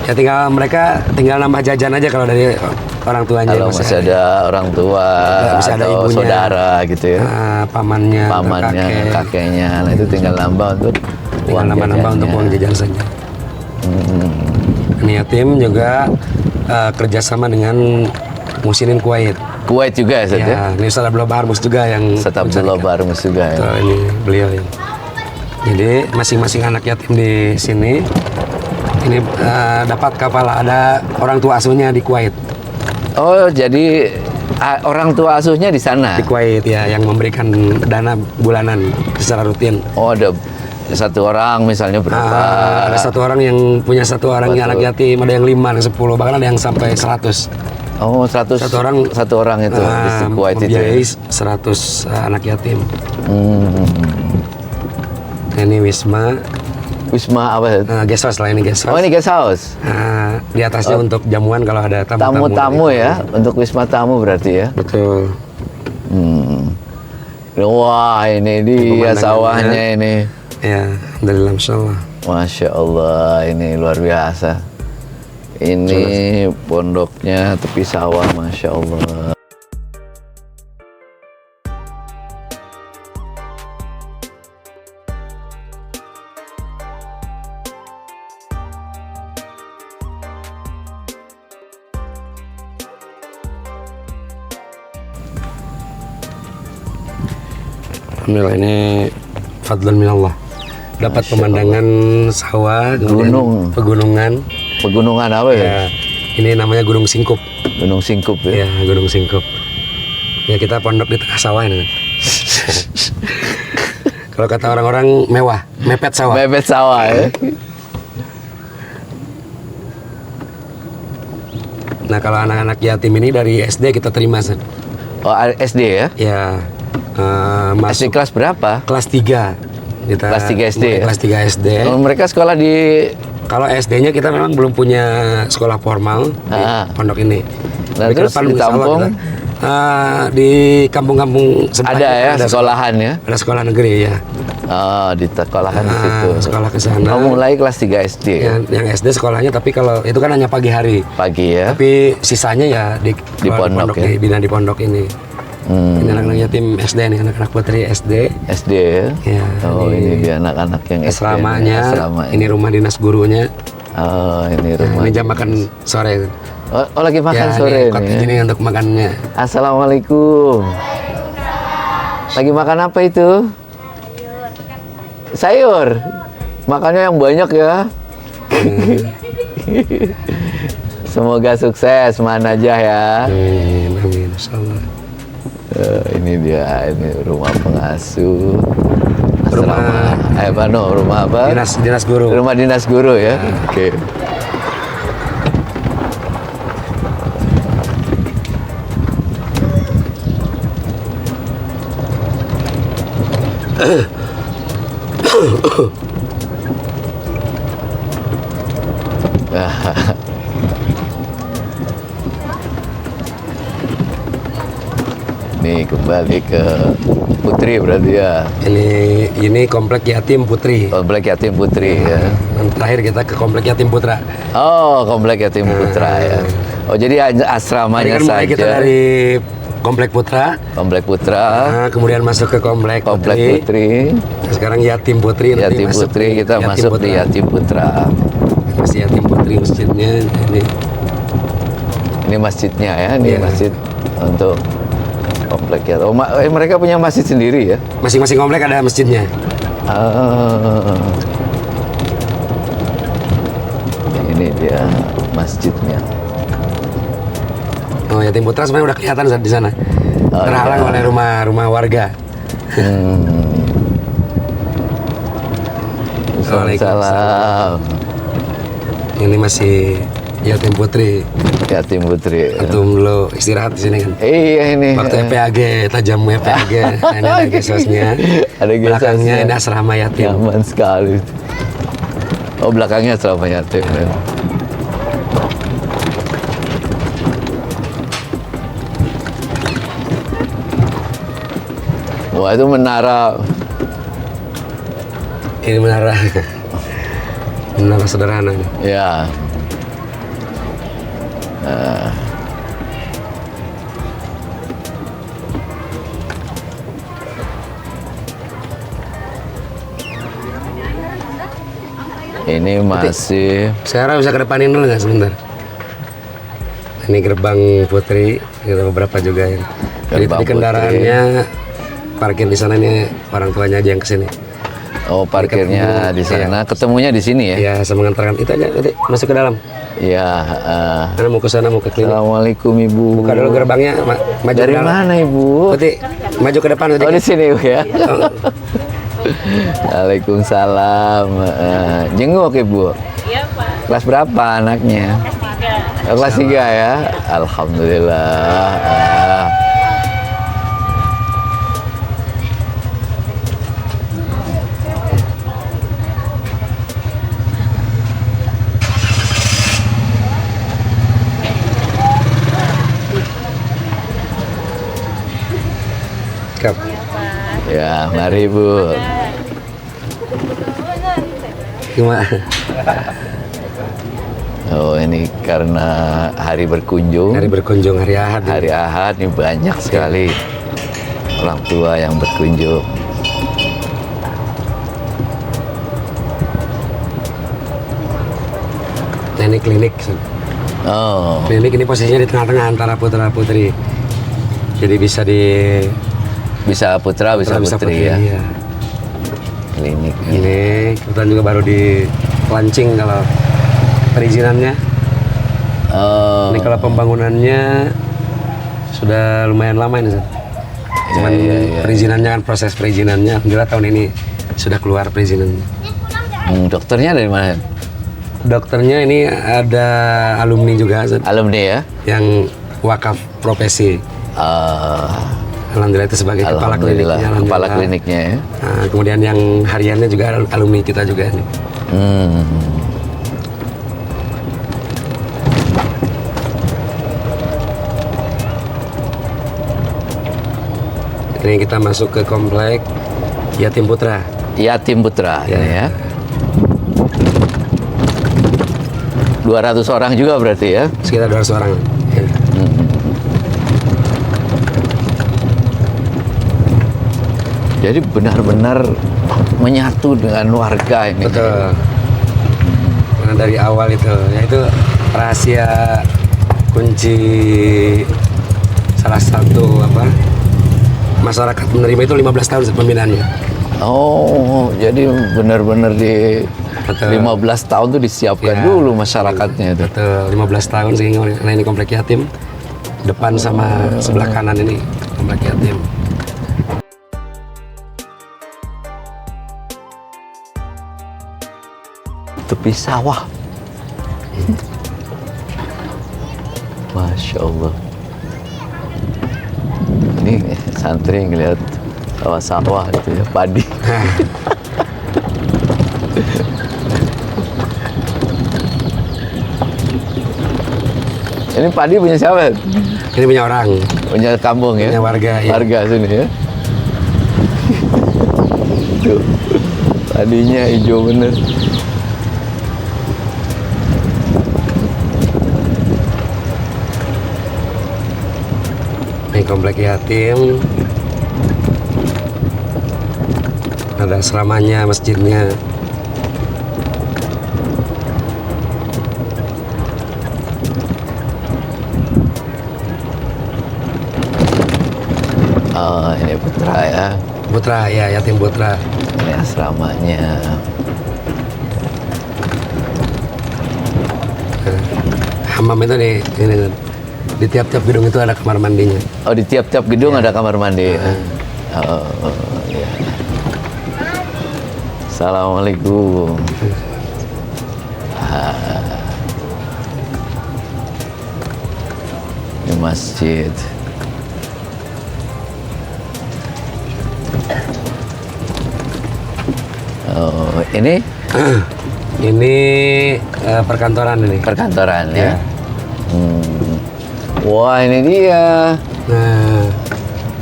Ya tinggal mereka tinggal nambah jajan aja kalau dari orang tuanya. Kalau masih ada orang tua Ya, bisa ada atau ibunya. saudara gitu ya. Pamannya, atau Pamannya, kakek. kakeknya, nah itu tinggal nambah untuk Tinggal uang nambah-nambah untuk jajannya. uang jajan saja. Ini yatim juga kerjasama dengan Musinin Kuwait. Kuwait juga ya, Ustaz ya? Ya, ini Ustaz Abdullah Barmus juga yang Ustaz Abdullah Barmus juga ya. Betul, ini beliau ya. Jadi masing-masing anak yatim di sini ini dapat kafala, ada orang tua asuhnya di Kuwait. Oh, jadi orang tua asuhnya di sana. Di Kuwait ya, yang memberikan dana bulanan secara rutin. Oh, ada satu orang misalnya berapa? Ada satu orang yang punya satu orang yang anak yatim, ada yang 5, ada yang 10, bahkan ada yang sampai 100. Oh, 100 satu orang itu di Kuwait itu. Membiayai 100 anak yatim. Ini Wisma, Wisma apa? guest house lah, ini guest Oh, house. ini guest house. Di atasnya untuk jamuan kalau ada tamu-tamu. Tamu-tamu ya, untuk wisma tamu berarti ya. Betul. Wah, ini dia Pemandangannya. sawahnya ini. Ya, alhamdulillah, insyaallah. Masya Allah, ini luar biasa. Ini pondoknya tepi sawah, Masya Allah. Alhamdulillah, ini fadlan minallah. Dapat pemandangan sawah, kemudian Gunung. pegunungan. Pegunungan apa ya? Ya, ini namanya Gunung Singkup. Gunung Singkup ya. Ya, Gunung Singkup. Ya, kita pondok di tengah sawah ini. Kalau kata orang-orang mewah, mepet sawah. Bebet sawah ya. Nah, kalau anak-anak yatim ini dari SD kita terima, San. Oh, SD ya? Ya, SD masuk kelas berapa? kelas 3. Kita Kelas 3 SD mulai ya? Kelas 3 SD. Oh, mereka sekolah di Kalau SD-nya kita memang belum punya sekolah formal di pondok ini. Nah, Tapi ke terus depan insya Allah ditampung? kita, di kampung-kampung sebelahnya ada ya ada sekolahan ya? Ada sekolah negeri ya. Oh, di sekolahan di situ. Sekolah ke sana. Oh, mulai kelas 3 SD ya? Yang SD sekolahnya, tapi kalau itu kan hanya pagi hari. Pagi ya? Tapi sisanya ya di pondok ya? dibina di pondok ini. Ini anak-anak yatim SD nih, anak-anak putri SD. SD ya? Ya, Oh, ini dia anak-anak yang SD. Asramanya, Asramanya. ini rumah dinas gurunya. Oh, ini rumah. Ini jam makan sore. Oh, lagi makan Ya, sore ini, nih. ini untuk makannya. Assalamualaikum. Lagi makan apa itu? Sayur. Makannya yang banyak ya. Semoga sukses mana aja ya. Amin, amin, insyaallah. Ini dia, ini rumah pengasuh. Rumah- Rumah apa? Dinas guru. Rumah dinas guru ya. Oke. Nih kembali ke Putri berarti ya. Ini komplek yatim putri. Komplek Yatim Putri ya. Dan terakhir kita ke komplek yatim putra. Oh, Komplek Yatim Putra ya. Oh, jadi Tadi asramanya kan mulai saja. kita dari Komplek Putra. Komplek Putra, Nah, kemudian masuk ke Komplek Komplek Putri, Sekarang Yatim Putri. nanti Yatim masuk Putri, di kita masuk di Putra. Yatim Putra. Masih Yatim Putri masjidnya ini. Ini masjidnya ya, ini Iya. masjid untuk komplek ya. Oh, mereka punya masjid sendiri ya? Masing-masing komplek ada masjidnya. Ah. Ini dia masjidnya. Oh, Yatim Putra sebenarnya udah kelihatan di sana. Oh, Terhalang iya. oleh rumah warga. Waalaikumsalam. Ini masih Yatim Putri. Yatim Putri. Antum dulu istirahat di sini kan. Iya ini. Waktu FPAG, tajam FPAG. Nah, ini ada gesosnya. Ada gesosnya. Belakangnya ini asrama yatim. Nyaman sekali. Oh, belakangnya asrama yatim. Ya. Wah, itu menara. Ini menara. Menara sederhana. Ya. Ini masih Sekarang bisa ke depanin dulu nggak sebentar? Ini gerbang Putri, kita beberapa juga yang. Jadi Gerbang tadi kendaraannya parkir di sana, ini orang tuanya aja yang kesini. oh parkirnya di sana, ketemunya di sini ya? Ya, saya mengantarkan itu aja, nanti masuk ke dalam. Iya. Karena mau ke sana, mau ke klinik. Assalamualaikum Ibu. Buka dulu gerbangnya, maju Dari ke dalam. mana Ibu? Putih, maju ke depan Oh di sedikit. sini Bu ya. Waalaikumsalam. Jenguk Ibu. Iya Pak, Kelas berapa anaknya? S3. Oh, kelas 3 ya. Alhamdulillah. Kap. Ya, mari Bu. Gimana? Oh, ini karena hari berkunjung. Hari berkunjung hari Ahad. Hari Ahad ini banyak sekali orang tua yang berkunjung. Nah, ini klinik. Oh, Klinik ini posisinya di tengah-tengah antara putra putri. Jadi bisa bisa putra, bisa putri ya. Iya. Klinik. Ini kebetulan juga baru di launching kalau perizinannya. Oh, Ini kalau pembangunannya sudah lumayan lama ini. Zat. Cuman iya. perizinannya kan, proses perizinannya alhamdulillah tahun ini sudah keluar perizinannya. dokternya dari mana? Dokternya ini ada alumni juga Zat, Alumni ya? yang wakaf profesi. Alhamdulillah itu sebagai kepala Alhamdulillah, kliniknya. kepala alhamdulillah. kliniknya ya. Nah, kemudian yang hariannya juga alumni kita juga ini. Ini kita masuk ke komplek Yatim Putra. Yatim Putra Ya. ini ya. 200 orang juga berarti ya. Sekitar 200 orang. Ya. Jadi benar-benar menyatu dengan warga ini. Betul. Karena dari awal itu, yaitu rahasia kunci salah satu masyarakat menerima itu 15 tahun pembinaannya. Oh, jadi benar-benar di Betul. 15 tahun tuh disiapkan Ya. dulu masyarakatnya itu. Betul, 15 tahun sehingga karena ini komplek yatim. Depan sama sebelah kanan ini komplek yatim. Tepi sawah. Masya Allah. Ini santri ngeliat sawah-sawah itu ya, padi. Ini padi punya siapa? Ini punya orang, Punya kampung ya? punya warga. Ya. Warga sini ya. Tuh, padinya hijau bener. Ini komplek yatim. Ada asramanya, masjidnya. Oh, ini Putra ya. Putra ya, yatim putra. Ini asramanya. Hammam itu nih, ini di tiap-tiap gedung itu ada kamar mandinya. Oh, di tiap-tiap gedung ada kamar mandi. Oh, iya. Assalamualaikum. Ini masjid. Oh, ini Ini perkantoran ini. perkantoran ya. Ya. Wah, ini dia. Nah,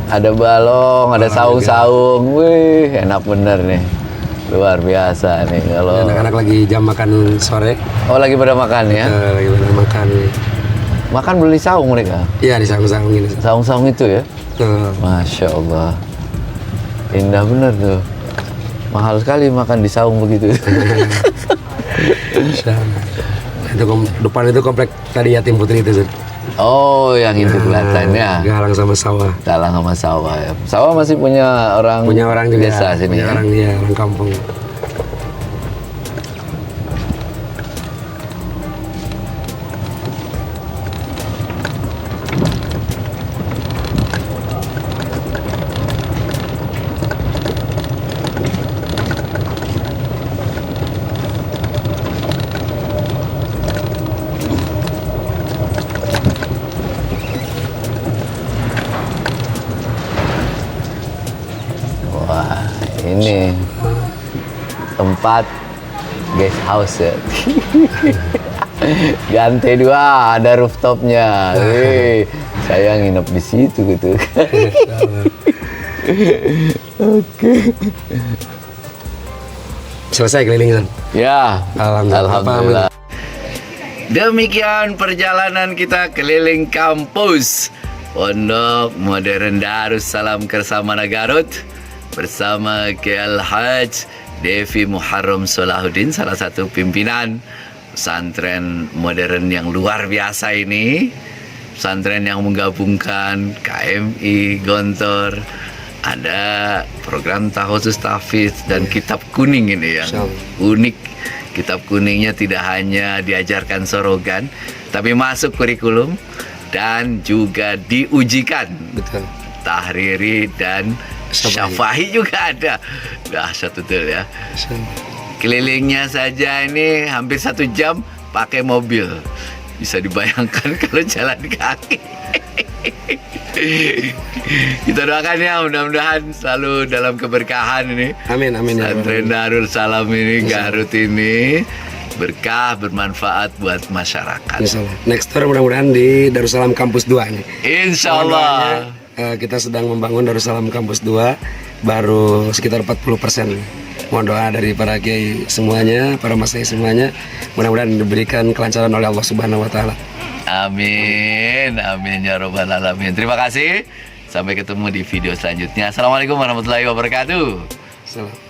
Ada balong, ada Balong saung-saung. Wih, enak bener nih. Luar biasa nih kalau. anak-anak lagi jam makan sore. Oh, lagi pada makan ya? Lagi pada makan nih. Makan beli saung mereka. Iya, di saung-saung ini. Saung-saung itu ya. Tuh. Masya Allah. Indah bener tuh. Mahal sekali makan di saung begitu. Itu depan itu komplek tadi yatim putri itu. Zul. Oh, yang itu kelihatannya. Galang sama sawah. Dalang sama sawah ya. Sawah masih punya orang Juga. desa sini Punya ya. orang, iya, orang kampung. Wah, ini tempat guest house ya. Lantai 2 ada rooftopnya. Wih, saya nginep di situ gitu. Oke. Selesai keliling, Zul. Ya, Alhamdulillah. Demikian perjalanan kita keliling kampus Pondok Modern Darussalam Kersamana Garut bersama KL Haj Devi Muharram Solahuddin, salah satu pimpinan pesantren modern yang luar biasa ini. Pesantren yang menggabungkan KMI, Gontor, ada program khusus tahfidz dan kitab kuning ini yang unik. Kitab kuningnya tidak hanya diajarkan sorogan, tapi masuk kurikulum dan juga diujikan. Betul. Tahriri dan syafahi juga ada. Dahsyat betul ya. Kelilingnya saja ini hampir 1 jam pakai mobil. Bisa dibayangkan kalau jalan kaki. Kita doakan ya, mudah-mudahan selalu dalam keberkahan ini. Amin, amin. Ya Pesantren Darussalam ini, Garut ini berkah, bermanfaat buat masyarakat. Next tour mudah-mudahan di Darussalam Kampus 2 nih. Insya Allah. Kita sedang membangun Darussalam Kampus 2 baru sekitar 40%. Mohon doa dari para kiai semuanya, para masai semuanya, mudah-mudahan diberikan kelancaran oleh Allah Subhanahu wa taala. Amin, amin ya robbal alamin. Terima kasih. Sampai ketemu di video selanjutnya. Assalamualaikum warahmatullahi wabarakatuh. Salam.